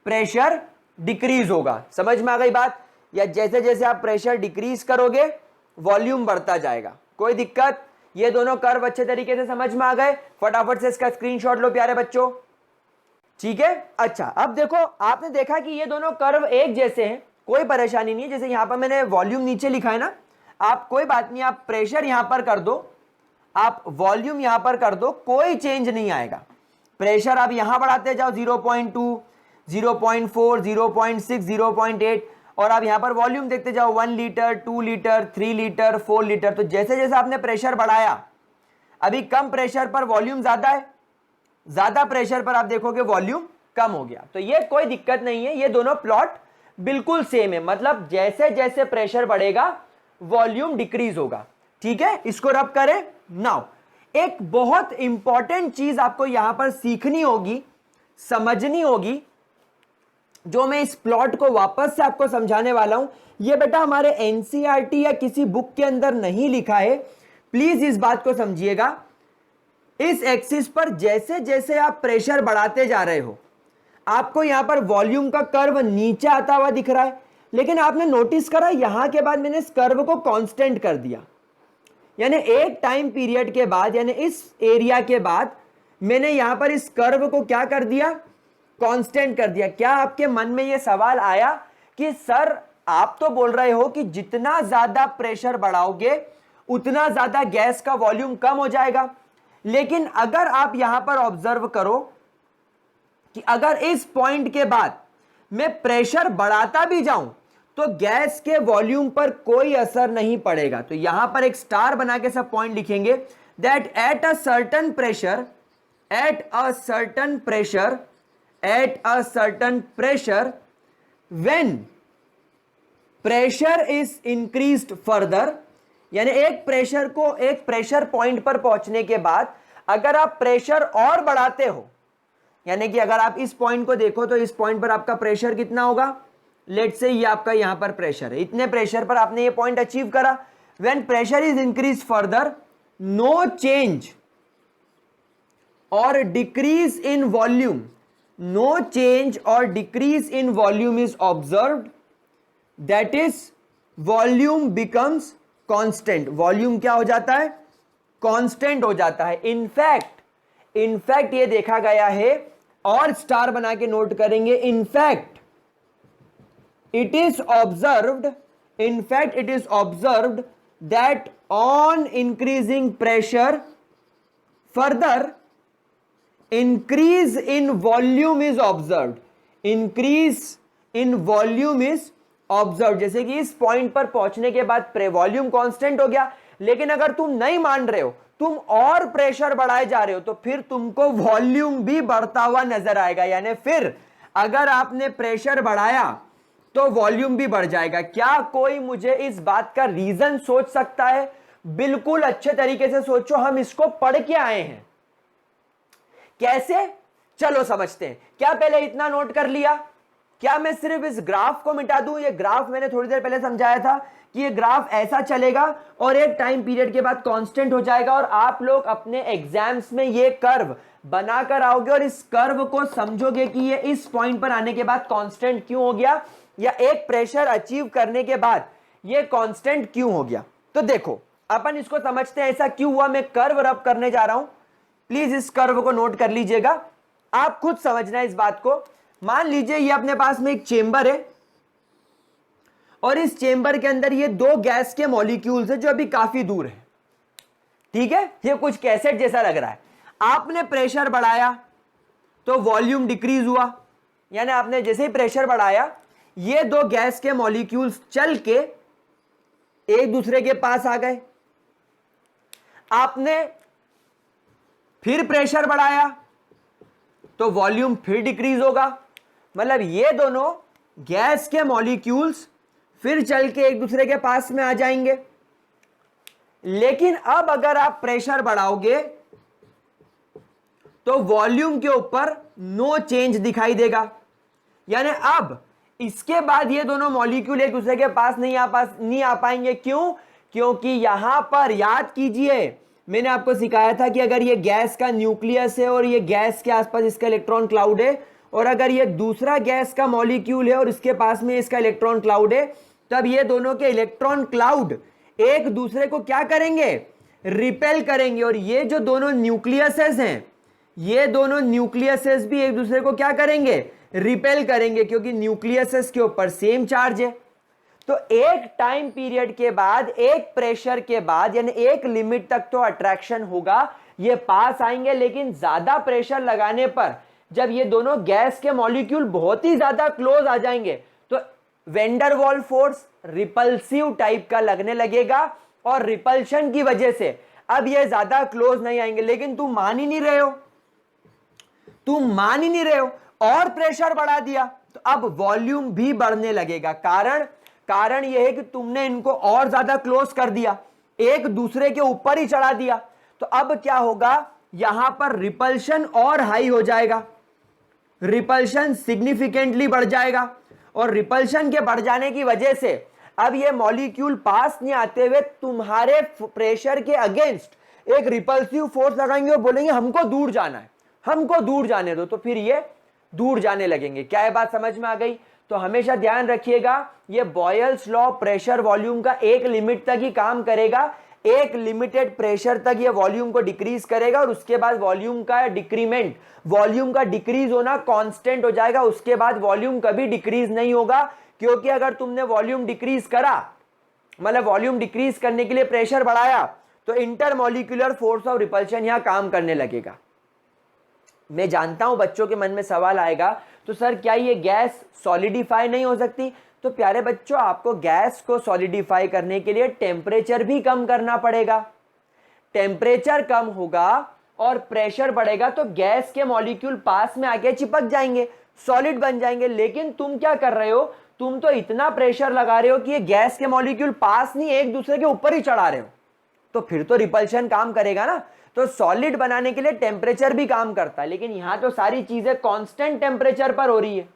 प्रेशर डिक्रीज होगा, समझ में आ गई बात? या जैसे जैसे आप प्रेशर डिक्रीज करोगे वॉल्यूम बढ़ता जाएगा। कोई दिक्कत? ये दोनों कर्व अच्छे तरीके से समझ में आ गए? फटाफट से इसका स्क्रीनशॉट लो प्यारे बच्चों। ठीक है, अच्छा अब देखो, आपने देखा कि ये दोनों कर्व एक जैसे हैं, कोई परेशानी नहीं है। जैसे यहां पर मैंने वॉल्यूम नीचे लिखा है ना, आप कोई बात नहीं, आप प्रेशर यहां पर कर दो, आप वॉल्यूम यहां पर कर दो, कोई चेंज नहीं आएगा। प्रेशर आप यहां बढ़ाते जाओ 0.2, 0.4, 0.6, 0.8, और आप यहां पर वॉल्यूम देखते जाओ 1 लीटर, 2 लीटर, 3 लीटर, 4 लीटर। तो जैसे जैसे आपने प्रेशर बढ़ाया, अभी कम प्रेशर पर वॉल्यूम ज्यादा है, ज्यादा प्रेशर पर आप देखोगे वॉल्यूम कम हो गया। तो ये कोई दिक्कत नहीं है, ये दोनों प्लॉट बिल्कुल सेम है। मतलब जैसे जैसे प्रेशर बढ़ेगा वॉल्यूम डिक्रीज होगा। ठीक है, इसको रब करें। नाउ एक बहुत इंपॉर्टेंट चीज आपको यहां पर सीखनी होगी, समझनी होगी, जो मैं इस प्लॉट को वापस से आपको समझाने वाला हूं। ये बेटा हमारे एनसीईआरटी या किसी बुक के अंदर नहीं लिखा है, प्लीज इस बात को समझिएगा। इस एक्सिस पर जैसे जैसे आप प्रेशर बढ़ाते जा रहे हो आपको यहां पर वॉल्यूम का कर्व नीचे आता हुआ दिख रहा है, लेकिन आपने नोटिस करा यहां के बाद मैंने इस कर्व को कांस्टेंट कर दिया, यानी एक टाइम पीरियड के बाद, यानी इस एरिया के बाद मैंने यहां पर इस कर्व को क्या कर दिया, कांस्टेंट कर दिया। क्या आपके मन में यह सवाल आया कि सर आप तो बोल रहे हो कि जितना ज्यादा प्रेशर बढ़ाओगे उतना ज्यादा गैस का वॉल्यूम कम हो जाएगा? लेकिन अगर आप यहां पर ऑब्जर्व करो कि अगर इस पॉइंट के बाद मैं प्रेशर बढ़ाता भी जाऊं तो गैस के वॉल्यूम पर कोई असर नहीं पड़ेगा। तो यहां पर एक स्टार बना के सब पॉइंट लिखेंगे that at a certain pressure when pressure is increased further, यानी एक प्रेशर पॉइंट पर पहुंचने के बाद अगर आप प्रेशर और बढ़ाते हो, यानी कि अगर आप इस पॉइंट को देखो तो इस पॉइंट पर आपका प्रेशर कितना होगा, लेट्स से ये आपका यहां पर प्रेशर है, इतने प्रेशर पर आपने ये पॉइंट अचीव करा। When pressure is increase further, no change और decrease in volume, no change और decrease in volume is observed, that is volume becomes constant. Volume क्या हो जाता है, कांस्टेंट हो जाता है। इनफैक्ट ये देखा गया है, और स्टार बना के नोट करेंगे, in fact it is observed that on increasing pressure further increase in volume is observed, जैसे कि इस पॉइंट पर पहुंचने के बाद वॉल्यूम कांस्टेंट हो गया, लेकिन अगर तुम नहीं मान रहे हो, तुम और प्रेशर बढ़ाए जा रहे हो, तो फिर तुमको वॉल्यूम भी बढ़ता हुआ नजर आएगा। यानी फिर अगर आपने प्रेशर बढ़ाया तो वॉल्यूम भी बढ़ जाएगा। क्या कोई मुझे इस बात का रीजन सोच सकता है? बिल्कुल अच्छे तरीके से सोचो, हम इसको पढ़ के आए हैं। कैसे? चलो समझते हैं। क्या पहले इतना नोट कर लिया? क्या मैं सिर्फ इस ग्राफ को मिटा दूं? ये ग्राफ मैंने थोड़ी देर पहले समझाया था कि ये ग्राफ ऐसा चलेगा और एक टाइम पीरियड के बाद कांस्टेंट हो जाएगा, और आप लोग अपने एग्जाम्स में ये कर्व बनाकर आओगे और इस कर्व को समझोगे कि ये इस पॉइंट पर आने के बाद कांस्टेंट क्यों हो गया, या एक प्रेशर अचीव करने के बाद ये कांस्टेंट क्यों हो गया। तो देखो अपन इसको समझते हैं ऐसा क्यों हुआ। मैं कर्व रब करने जा रहा हूं, प्लीज इस कर्व को नोट कर लीजिएगा, आप खुद समझना है इस बात को। मान लीजिए ये अपने पास में एक चेंबर है और इस चेंबर के अंदर ये दो गैस के मॉलिक्यूल्स है जो अभी काफी दूर है, ठीक है। ये कुछ कैसेट जैसा लग रहा है। आपने प्रेशर बढ़ाया तो वॉल्यूम डिक्रीज हुआ, यानी आपने जैसे ही प्रेशर बढ़ाया ये दो गैस के मॉलिक्यूल्स चल के एक दूसरे के पास आ गए। आपने फिर प्रेशर बढ़ाया तो वॉल्यूम फिर डिक्रीज होगा, मतलब ये दोनों गैस के मॉलिक्यूल्स फिर चल के एक दूसरे के पास में आ जाएंगे। लेकिन अब अगर आप प्रेशर बढ़ाओगे तो वॉल्यूम के ऊपर नो चेंज दिखाई देगा, यानी अब इसके बाद ये दोनों मॉलिक्यूल एक दूसरे के पास नहीं आ पाएंगे। क्यों? क्योंकि यहां पर याद कीजिए मैंने आपको सिखाया था कि अगर ये गैस का न्यूक्लियस है और ये गैस के आसपास इसका इलेक्ट्रॉन क्लाउड है, और अगर ये दूसरा गैस का मॉलिक्यूल है और इसके पास में इसका इलेक्ट्रॉन क्लाउड है, तब ये दोनों के इलेक्ट्रॉन क्लाउड एक दूसरे को क्या करेंगे, रिपेल करेंगे। और ये जो दोनों न्यूक्लियसेस हैं, ये दोनों न्यूक्लियसेस भी एक दूसरे को क्या करेंगे, रिपेल करेंगे, क्योंकि न्यूक्लियसेस के ऊपर सेम चार्ज है। तो एक टाइम पीरियड के बाद, एक प्रेशर के बाद, यानी एक लिमिट तक तो अट्रैक्शन होगा, ये पास आएंगे। लेकिन ज्यादा प्रेशर लगाने पर जब ये दोनों गैस के मॉलिक्यूल बहुत ही ज्यादा क्लोज आ जाएंगे तो vendor wall force repulsive type का लगने लगेगा, और रिपल्शन की वजह से अब ये ज्यादा क्लोज नहीं आएंगे। लेकिन तुम मान ही नहीं रहे हो, और प्रेशर बढ़ा दिया तो अब वॉल्यूम भी बढ़ने लगेगा। कारण यह है कि तुमने इनको और ज्यादा क्लोज कर दिया, एक दूसरे के ऊपर ही चढ़ा दिया। तो अब क्या होगा, यहां पर रिपल्शन और हाई हो जाएगा, रिपल्शन सिग्निफिकेंटली बढ़ जाएगा, और रिपल्शन के बढ़ जाने की वजह से अब ये मॉलिक्यूल पास नहीं आते हुए तुम्हारे प्रेशर के अगेंस्ट एक रिपल्सिव फोर्स लगाएंगे और बोलेंगे हमको दूर जाना है, हमको दूर जाने दो, तो फिर ये दूर जाने लगेंगे। क्या ये बात समझ में आ गई? तो हमेशा ध्यान रखिएगा, ये बॉयल्स लॉ प्रेशर वॉल्यूम का एक लिमिट तक ही काम करेगा, एक लिमिटेड प्रेशर तक ये वॉल्यूम को डिक्रीज करेगा, और उसके बाद वॉल्यूम का डिक्रीमेंट, वॉल्यूम का डिक्रीज होना कांस्टेंट हो जाएगा। उसके बाद वॉल्यूम कभी डिक्रीज नहीं होगा, क्योंकि अगर तुमने वॉल्यूम डिक्रीज करा, मतलब वॉल्यूम डिक्रीज करने के लिए प्रेशर बढ़ाया, तो इंटरमॉलिक्यूलर फोर्स ऑफ रिपल्शन यहां काम करने लगेगा। मैं जानता हूं बच्चों के मन में सवाल आएगा, तो सर क्या ये गैस सॉलिडिफाई नहीं हो सकती? तो प्यारे बच्चों, आपको गैस को सॉलिडिफाई करने के लिए टेम्परेचर भी कम करना पड़ेगा। टेम्परेचर कम होगा और प्रेशर बढ़ेगा तो गैस के मॉलिक्यूल पास में आके चिपक जाएंगे, सॉलिड बन जाएंगे। लेकिन तुम क्या कर रहे हो, तुम तो इतना प्रेशर लगा रहे हो कि ये गैस के मॉलिक्यूल पास नहीं, एक दूसरे के ऊपर ही चढ़ा रहे हो, तो फिर तो रिपल्शन काम करेगा ना। तो सॉलिड बनाने के लिए टेम्परेचर भी काम करता है, लेकिन यहां तो सारी चीजें कांस्टेंट टेम्परेचर पर हो रही है।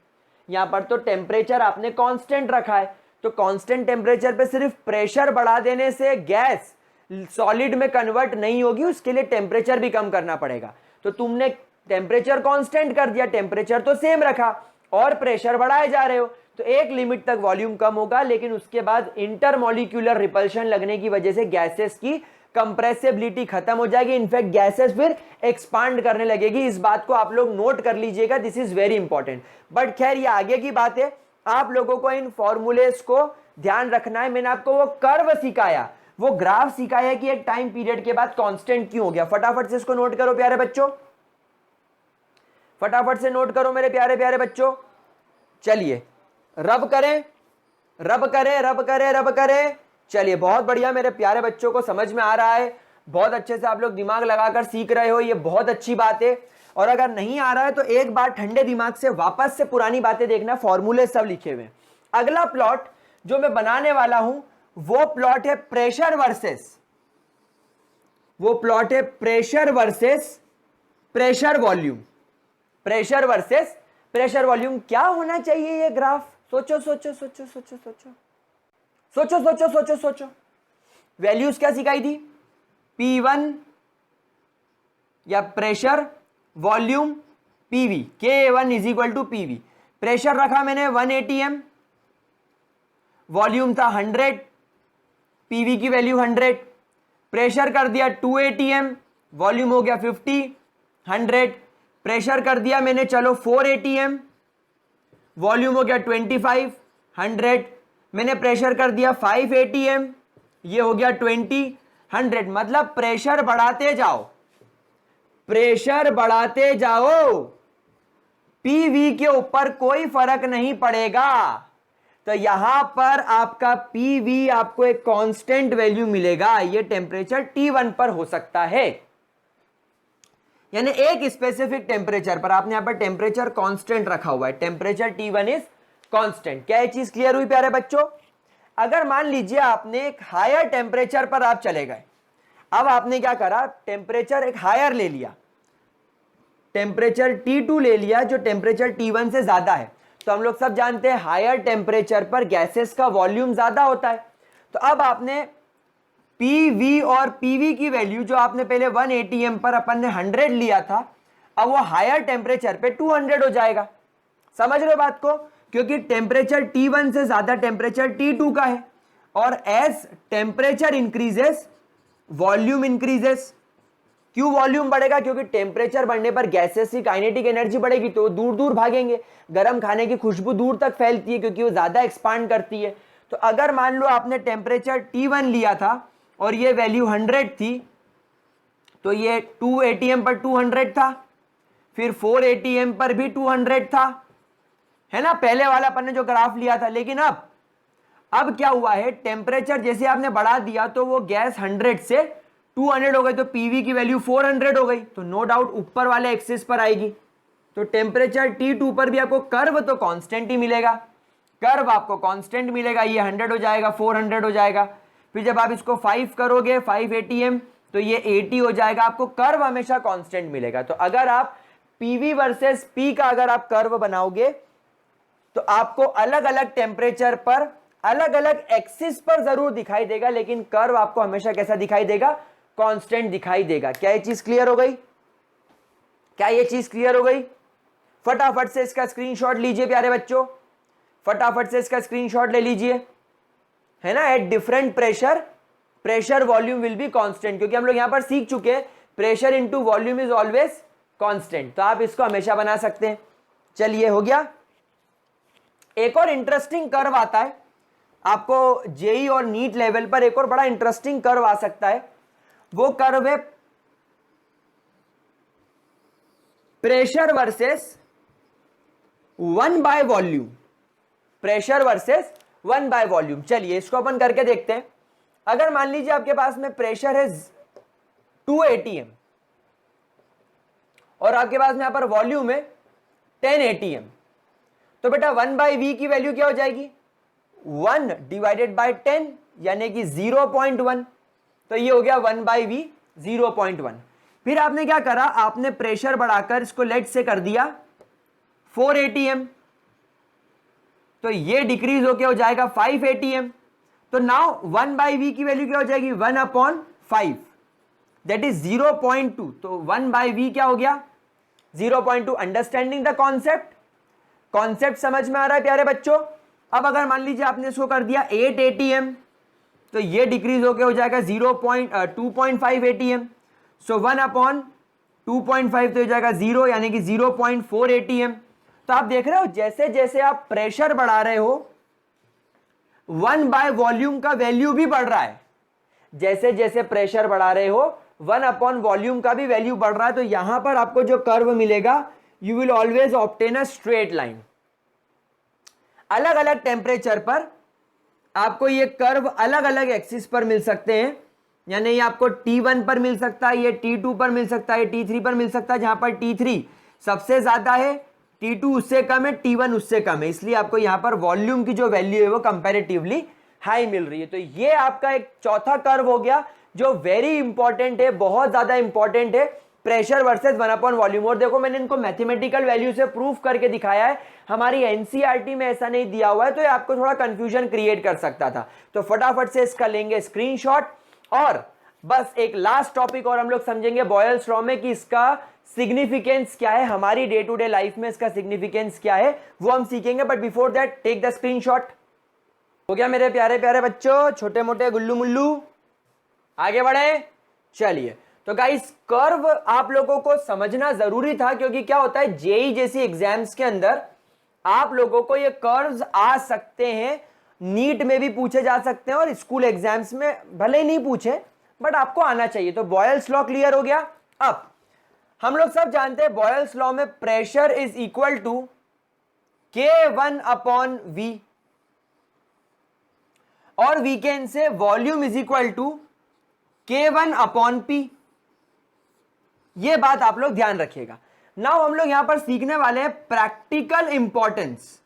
यहां पर तो टेम्परेचर आपने कांस्टेंट रखा है, तो कांस्टेंट टेम्परेचर पे सिर्फ प्रेशर बढ़ा देने से गैस सॉलिड में कन्वर्ट नहीं होगी, उसके लिए टेम्परेचर भी कम करना पड़ेगा। तो तुमने टेम्परेचर कांस्टेंट कर दिया, टेम्परेचर तो सेम रखा और प्रेशर बढ़ाए जा रहे हो, तो एक लिमिट तक वॉल्यूम कम होगा, लेकिन उसके बाद इंटरमॉलिक्यूलर रिपल्शन लगने की वजह से गैसेस की कंप्रेसिबिलिटी खत्म हो जाएगी। इनफैक्ट गैसेस फिर एक्सपांड करने लगेगी। इस बात को आप लोग नोट कर लीजिएगा, this is very important. But खैर ये आगे की बात है, आप लोगों को इन फॉर्मूलेस को ध्यान रखना है। मैंने आपको वो कर्व सिखाया, वो ग्राफ सिखाया कि एक टाइम पीरियड के बाद कांस्टेंट क्यों हो गया। फटाफट से इसको नोट करो प्यारे बच्चों, फटाफट से नोट करो मेरे प्यारे प्यारे बच्चों। चलिए रब करें, रब करें, रब करें, रब करें। चलिए बहुत बढ़िया, मेरे प्यारे बच्चों को समझ में आ रहा है, बहुत अच्छे से आप लोग दिमाग लगाकर सीख रहे हो, ये बहुत अच्छी बात है। और अगर नहीं आ रहा है तो एक बार ठंडे दिमाग से वापस से पुरानी बातें देखना, फॉर्मूले सब लिखे हुए। अगला प्लॉट जो मैं बनाने वाला हूं वो प्लॉट है प्रेशर वर्सेस, वो प्लॉट है pressure versus pressure volume. Pressure versus pressure volume क्या होना चाहिए ये ग्राफ? सोचो सोचो सोचो सोचो सोचो सोचो सोचो सोचो सोचो। वैल्यूज क्या सिखाई थी? P1 या pressure volume PV, K1 is equal to PV। Pressure रखा मैंने 1 atm, वॉल्यूम था 100, PV की वैल्यू 100। प्रेशर कर दिया 2 atm, वॉल्यूम हो गया 50, 100। प्रेशर कर दिया मैंने चलो 4 atm, वॉल्यूम हो गया 25, 100। मैंने प्रेशर कर दिया 5 atm, ये हो गया 20, 100। मतलब प्रेशर बढ़ाते जाओ, प्रेशर बढ़ाते जाओ, पीवी के ऊपर कोई फर्क नहीं पड़ेगा। तो यहां पर आपका पीवी आपको एक कांस्टेंट वैल्यू मिलेगा, ये टेम्परेचर T1 पर हो सकता है, यानी एक स्पेसिफिक टेम्परेचर पर आपने यहां पर टेम्परेचर कांस्टेंट रखा हुआ है, टेम्परेचर T1 इज कांस्टेंट। क्या ये चीज क्लियर हुई प्यारे बच्चों? अगर मान लीजिए आपने एक हायर टेम्परेचर पर आप चले गए, अब आपने क्या करा, टेम्परेचर एक हायर ले लिया, टेम्परेचर T2 ले लिया जो टेम्परेचर T1 से ज्यादा है। तो हम लोग सब जानते हैं हायर टेम्परेचर पर गैसेस का वॉल्यूम ज्यादा होता है। तो अब आपने PV और PV की वैल्यू जो आपने पहले 1 atm पर अपन ने 100 लिया था, अब वो हायर टेम्परेचर पे 200 हो जाएगा। समझ रहे हो बात को? क्योंकि टेम्परेचर T1 से ज्यादा टेम्परेचर T2 का है, और as temperature increases volume increases. क्यों वॉल्यूम बढ़ेगा? क्योंकि टेम्परेचर बढ़ने पर गैसेस की काइनेटिक एनर्जी बढ़ेगी, तो दूर दूर भागेंगे। गर्म खाने की खुशबू दूर तक फैलती है क्योंकि वो ज्यादा एक्सपांड करती है। तो अगर मान लो आपने टेम्परेचर T1 लिया था और ये वैल्यू 100 थी, तो ये 2 atm पर 200 था, फिर 4 atm पर भी 200 था, है ना, पहले वाला अपन ने जो ग्राफ लिया था। लेकिन अब क्या हुआ है, टेम्परेचर जैसे आपने बढ़ा दिया तो वो गैस 100 से 200 हो गई, तो पीवी की वैल्यू 400 हो गई, तो नो डाउट ऊपर वाले एक्सिस पर आएगी। तो टेम्परेचर T2 पर भी आपको कर्व तो कांस्टेंट ही मिलेगा, कर्व आपको कांस्टेंट मिलेगा, ये 100 हो जाएगा, 400 हो जाएगा। फिर जब आप इसको 5 करोगे, 5 atm, तो ये 80 हो जाएगा। आपको कर्व हमेशा कांस्टेंट मिलेगा। तो अगर आप पीवी वर्सेस पी का अगर आप कर्व बनाओगे तो आपको अलग अलग टेम्परेचर पर अलग अलग एक्सिस पर जरूर दिखाई देगा, लेकिन कर्व आपको हमेशा कैसा दिखाई देगा? कांस्टेंट दिखाई देगा। क्या ये चीज क्लियर हो गई? क्या ये चीज क्लियर हो गई? फटाफट से इसका स्क्रीनशॉट लीजिए प्यारे बच्चों, फटाफट से इसका स्क्रीनशॉट ले लीजिए, है ना। At different pressure, pressure volume will be constant, क्योंकि हम लोग यहां पर सीख चुके हैं pressure into volume is always constant, तो आप इसको हमेशा बना सकते हैं। चलिए हो गया। एक और इंटरेस्टिंग कर्व आता है आपको जेई और नीट लेवल पर, एक और बड़ा इंटरेस्टिंग कर्व आ सकता है, वो कर्व है प्रेशर वर्सेस 1/वॉल्यूम, प्रेशर वर्सेस 1/वॉल्यूम। चलिए इसको अपन करके देखते हैं। अगर मान लीजिए आपके पास में प्रेशर है 2 atm और आपके पास में यहां पर वॉल्यूम है 10 atm, तो बेटा 1/v की वैल्यू क्या हो जाएगी 1/10 यानी कि 0.1, तो ये हो गया 1/v 0.1। फिर आपने क्या करा, आपने प्रेशर बढ़ाकर इसको लेट से कर दिया 4 atm, तो ये डिक्रीज होके हो जाएगा 5 atm। तो नाउ 1/v की वैल्यू क्या हो जाएगी 1/5, दैट इज 0.2। तो 1/v क्या हो गया 0.2। अंडरस्टैंडिंग द कॉन्सेप्ट, कॉन्सेप्ट समझ में आ रहा है प्यारे बच्चों। अब अगर मान लीजिए आपने इसको कर दिया 8 atm, तो ये डिक्रीज होके हो जाएगा 2.5 atm। सो 1/2.5 तो हो जाएगा 0 यानी कि 0.4 atm। तो आप देख रहे हो जैसे जैसे आप प्रेशर बढ़ा रहे हो 1/वॉल्यूम का वैल्यू भी बढ़ रहा है, जैसे जैसे प्रेशर बढ़ा रहे हो 1/वॉल्यूम का भी वैल्यू बढ़ रहा है। तो यहां पर आपको जो कर्व मिलेगा you will always obtain a straight line. अलग अलग टेम्परेचर पर आपको ये कर्व अलग अलग एक्सिस पर मिल सकते हैं, यानी ये आपको T1 पर मिल सकता है, ये T2 पर मिल सकता है, T3 पर मिल सकता है, जहां पर T3 सबसे ज्यादा है, T2 उससे कम है, T1 उससे कम है, इसलिए आपको यहां पर वॉल्यूम की जो वैल्यू है वो कंपैरेटिवली हाई मिल रही है। तो ये आपका एक चौथा कर्व हो गया जो वेरी इंपॉर्टेंट है, बहुत ज्यादा इंपॉर्टेंट है, प्रेशर वर्सेस 1/वॉल्यूम। और देखो मैंने इनको मैथमेटिकल वैल्यू से प्रूफ करके दिखाया है, हमारी एनसीईआरटी में ऐसा नहीं दिया हुआ है, तो ये आपको थोड़ा कंफ्यूजन क्रिएट कर सकता था। तो फटाफट से इसका लेंगे स्क्रीनशॉट और बस एक लास्ट टॉपिक और हम लोग समझेंगे बॉयल्स लॉ में कि इसका सिग्निफिकेंस क्या है, हमारी डे टू डे लाइफ में इसका सिग्निफिकेंस क्या है वो हम सीखेंगे। But before that take the screenshot. हो गया मेरे प्यारे प्यारे बच्चों, छोटे मोटे गुल्लू मुल्लू, आगे बढ़े। चलिए तो गाइस कर्व आप लोगों को समझना जरूरी था, क्योंकि क्या होता है जेई जैसी एग्जाम्स के अंदर आप लोगों को ये कर्व्स आ सकते हैं, नीट में भी पूछे जा सकते हैं और स्कूल एग्जाम्स में भले ही नहीं पूछे बट आपको आना चाहिए। तो बॉयल्स लॉ क्लियर हो गया। अब हम लोग सब जानते हैं बॉयल्स लॉ में pressure is equal to K1/V और we can say volume is equal to K1/P। ये बात आप लोग ध्यान रखिएगा। नाउ हम लोग यहां पर सीखने वाले हैं practical importance.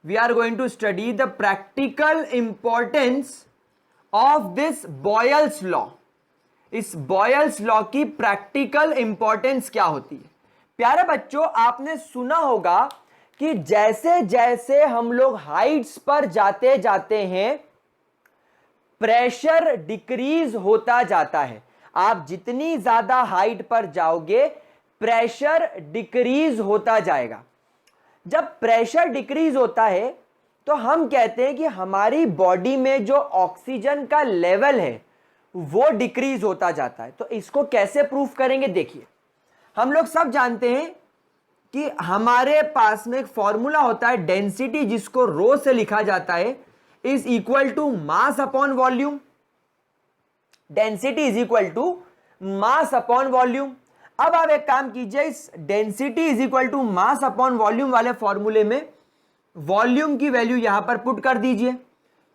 We are going to study the practical importance of this Boyle's law. इस बॉयल्स लॉ की प्रैक्टिकल इंपॉर्टेंस क्या होती है। प्यारे बच्चों आपने सुना होगा कि जैसे जैसे हम लोग हाइट्स पर जाते जाते हैं प्रेशर डिक्रीज होता जाता है। आप जितनी ज्यादा हाइट पर जाओगे प्रेशर डिक्रीज होता जाएगा। जब प्रेशर डिक्रीज होता है तो हम कहते हैं कि हमारी बॉडी में जो ऑक्सीजन का लेवल है वो डिक्रीज होता जाता है। तो इसको कैसे प्रूफ करेंगे, देखिए हम लोग सब जानते हैं कि हमारे पास में एक फॉर्मूला होता है डेंसिटी, जिसको रो से लिखा जाता है is equal to mass upon volume. Density is equal to mass upon volume. अब आप एक काम कीजिए, इस density is equal to mass upon volume वाले फॉर्मूले में वॉल्यूम की वैल्यू यहां पर पुट कर दीजिए।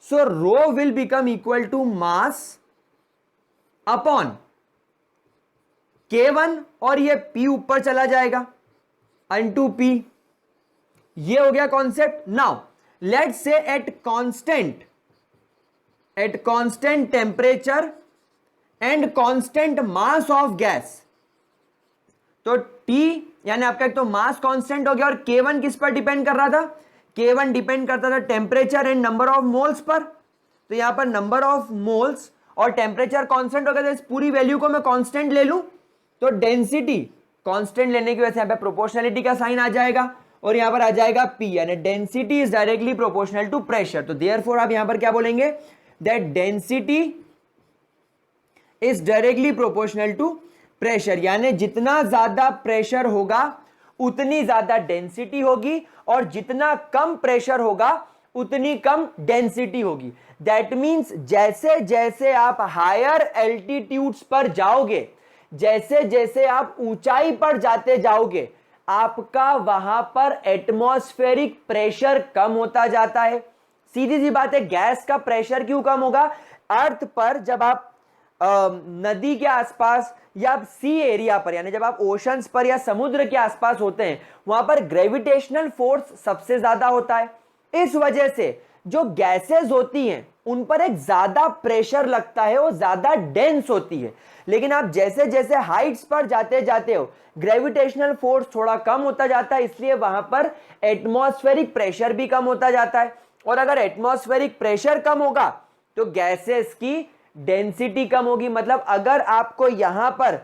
So rho will become equal to mass upon K1 और ये P ऊपर चला जाएगा अनटू P। ये हो गया concept. Now let's say at constant temperature and constant mass of gas, तो T यानी आपका एक तो मास कांस्टेंट हो गया और K1 किस पर डिपेंड कर रहा था, K1 डिपेंड करता था temperature and number of moles per. तो यहां पर नंबर ऑफ मोल्स और टेम्परेचर कांस्टेंट हो गया, तो इस पूरी वैल्यू को मैं कांस्टेंट ले लूं तो डेंसिटी कांस्टेंट लेने की वजह से यहां पे प्रोपोर्शनलिटी का साइन आ जाएगा और यहां पर आ जाएगा P, यानी density is directly proportional to pressure. तो देयरफॉर आप यहां पर क्या बोलेंगे, that density is directly proportional to pressure, यानी जितना ज्यादा प्रेशर होगा उतनी ज्यादा डेंसिटी होगी और जितना कम प्रेशर होगा उतनी कम डेंसिटी होगी। दैट मीन्स जैसे जैसे आप हायर एल्टीट्यूड्स पर जाओगे, जैसे जैसे आप ऊंचाई पर जाते जाओगे, आपका वहां पर एटमॉस्फेरिक प्रेशर कम होता जाता है। सीधी सी बात है, गैस का प्रेशर क्यों कम होगा? अर्थ पर जब आप नदी के आसपास या आप सी एरिया पर, यानी जब आप ओशंस पर या समुद्र के आसपास होते हैं, वहां पर ग्रेविटेशनल फोर्स सबसे ज्यादा होता है। इस वजह से जो गैसेस होती हैं उन पर एक ज्यादा प्रेशर लगता है, वो ज्यादा डेंस होती है। लेकिन आप जैसे जैसे हाइट्स पर जाते जाते हो, ग्रेविटेशनल फोर्स थोड़ा कम होता जाता है, इसलिए वहां पर एटमॉस्फेरिक प्रेशर भी कम होता जाता है। और अगर एटमॉस्फेरिक प्रेशर कम होगा तो गैसेस की डेंसिटी कम होगी। मतलब अगर आपको यहां पर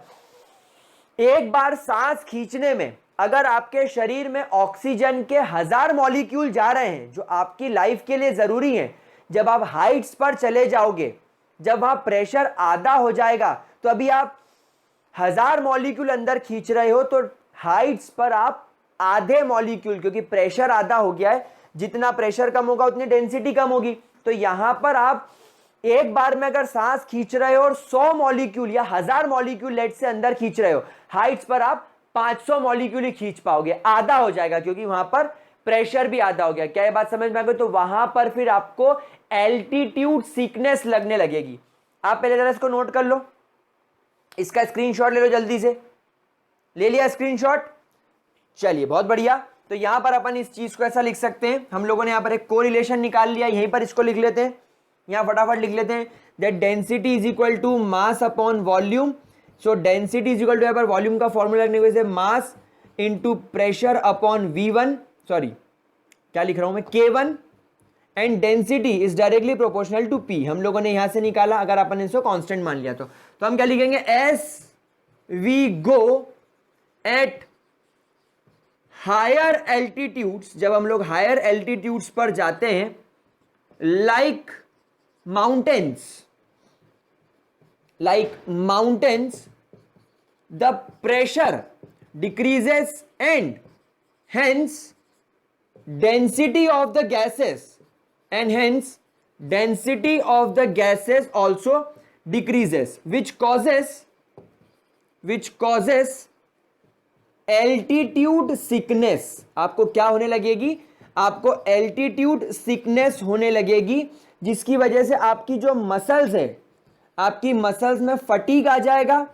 एक बार सांस खींचने में अगर आपके शरीर में ऑक्सीजन के 1000 मॉलिक्यूल जा रहे हैं, जो आपकी लाइफ के लिए जरूरी है, जब आप हाइट्स पर चले जाओगे, जब वहां प्रेशर आधा हो जाएगा, तो अभी आप 1000 मॉलिक्यूल अंदर खींच रहे हो, तो हाइट्स पर आप आधे मॉलिक्यूल, क्योंकि प्रेशर आधा हो गया है, जितना प्रेशर कम होगा उतनी डेंसिटी कम होगी। तो यहां पर आप एक बार में अगर सांस खींच रहे हो और 100 मॉलिक्यूल या 1000 मॉलिक्यूल लेट से अंदर खींच रहे हो, हाइट्स पर आप 500 मॉलिक्यूल ही खींच पाओगे, आधा हो जाएगा, क्योंकि वहां पर प्रेशर भी आधा हो गया। क्या ये बात समझ में आ गई? तो वहां पर फिर आपको एल्टीट्यूड सिकनेस लगने लगेगी। आप पहले जरा इसको नोट कर लो, इसका स्क्रीनशॉट ले लो जल्दी से। ले लिया स्क्रीनशॉट? चलिए, बहुत बढ़िया। तो यहां पर अपन इस चीज को ऐसा लिख सकते हैं, हम लोगों ने यहां पर एक कोरिलेशन निकाल लिया, यहीं पर इसको लिख लेते हैं, यहां फटाफट लिख लेते हैं, that density is equal to mass upon volume. So density is equal to, यहां पर वॉल्यूम का फॉर्मूला लिखने की वजह से mass into pressure upon V1, sorry क्या लिख रहा हूं मैं, K1, and density is directly proportional to P। हम लोगों ने यहां से निकाला, अगर अपन इसको कांस्टेंट मान लिया तो हम क्या लिखेंगे, as we go at higher altitudes, जब हम लोग हायर एल्टीट्यूड्स पर जाते हैं, like mountains, the pressure decreases and hence density of the gases also decreases, which causes altitude sickness। आपको क्या होने लगेगी? आपको एल्टीट्यूड सिकनेस होने लगेगी, जिसकी वजह से आपकी जो मसल्स है, आपकी मसल्स में फटीग आ जाएगा।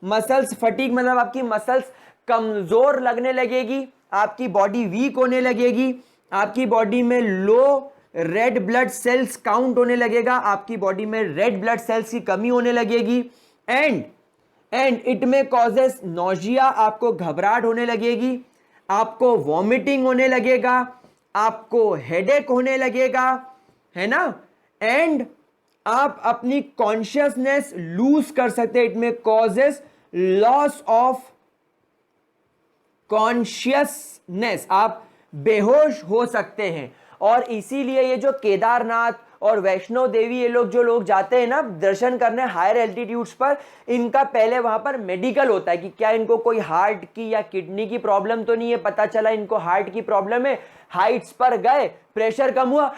मसल्स फटीग मतलब आपकी मसल्स कमजोर लगने लगेगी, आपकी बॉडी वीक होने लगेगी, आपकी बॉडी में लो रेड ब्लड सेल्स काउंट होने लगेगा, आपकी बॉडी में रेड ब्लड सेल्स की कमी होने लगेगी, एंड इट में कॉजेस नोजिया, आपको घबराहट होने लगेगी, आपको वॉमिटिंग होने लगेगा, आपको हेडेक होने लगेगा, है ना, एंड आप अपनी कॉन्शियसनेस लूज कर सकते हैं। इट में कॉजेस लॉस ऑफ कॉन्शियसनेस, आप बेहोश हो सकते हैं। और इसीलिए ये जो केदारनाथ और वैष्णो देवी, ये लोग जो लोग जाते हैं ना दर्शन करने हायर एल्टीट्यूड्स पर, इनका पहले वहां पर मेडिकल होता है कि क्या इनको कोई हार्ट की या किडनी की प्रॉब्लम तो नहीं है। पता चला इनको हार्ट की प्रॉब्लम है, हाइट्स पर गए, प्रेशर कम हुआ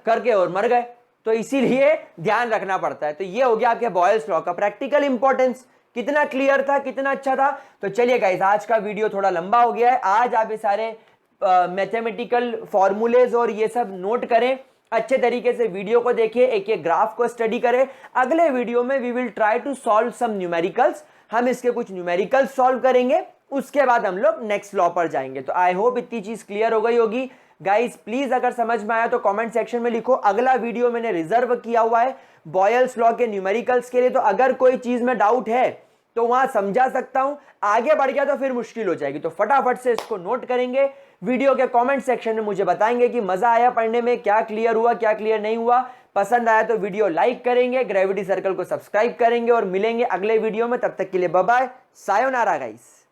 करके और मर गए। तो इसीलिए ध्यान रखना पड़ता है। तो ये हो गया आपके बॉयल्स लॉ का प्रैक्टिकल इंपॉर्टेंस। कितना क्लियर था, कितना अच्छा था। तो चलिए गाइस, आज का वीडियो थोड़ा लंबा हो गया है। आज आप ये सारे मैथमेटिकल फॉर्मूलेज और ये सब नोट करें, अच्छे तरीके से वीडियो को देखिए, एक एक ग्राफ को स्टडी करें। अगले वीडियो में we will try to solve some numericals, हम इसके कुछ न्यूमेरिकल्स सॉल्व करेंगे, उसके बाद हम लोग नेक्स्ट लॉ पर जाएंगे। तो आई होप इतनी चीज क्लियर हो गई होगी गाइस। प्लीज अगर समझ में आया तो कमेंट सेक्शन में लिखो। अगला वीडियो मैंने रिजर्व किया हुआ है बॉयल्स लॉ के न्यूमेरिकल्स के लिए, तो अगर कोई चीज में डाउट है तो वहां समझा सकता हूं, आगे बढ़ गया तो फिर मुश्किल हो जाएगी। तो फटाफट से इसको नोट करेंगे, वीडियो के कमेंट सेक्शन में मुझे बताएंगे कि मजा आया पढ़ने में, क्या क्लियर हुआ, क्या क्लियर नहीं हुआ। पसंद आया तो वीडियो लाइक करेंगे, ग्रेविटी सर्कल को सब्सक्राइब करेंगे, और मिलेंगे अगले वीडियो में। तब तक के लिए बाय बाय, सायोनारा गाइस।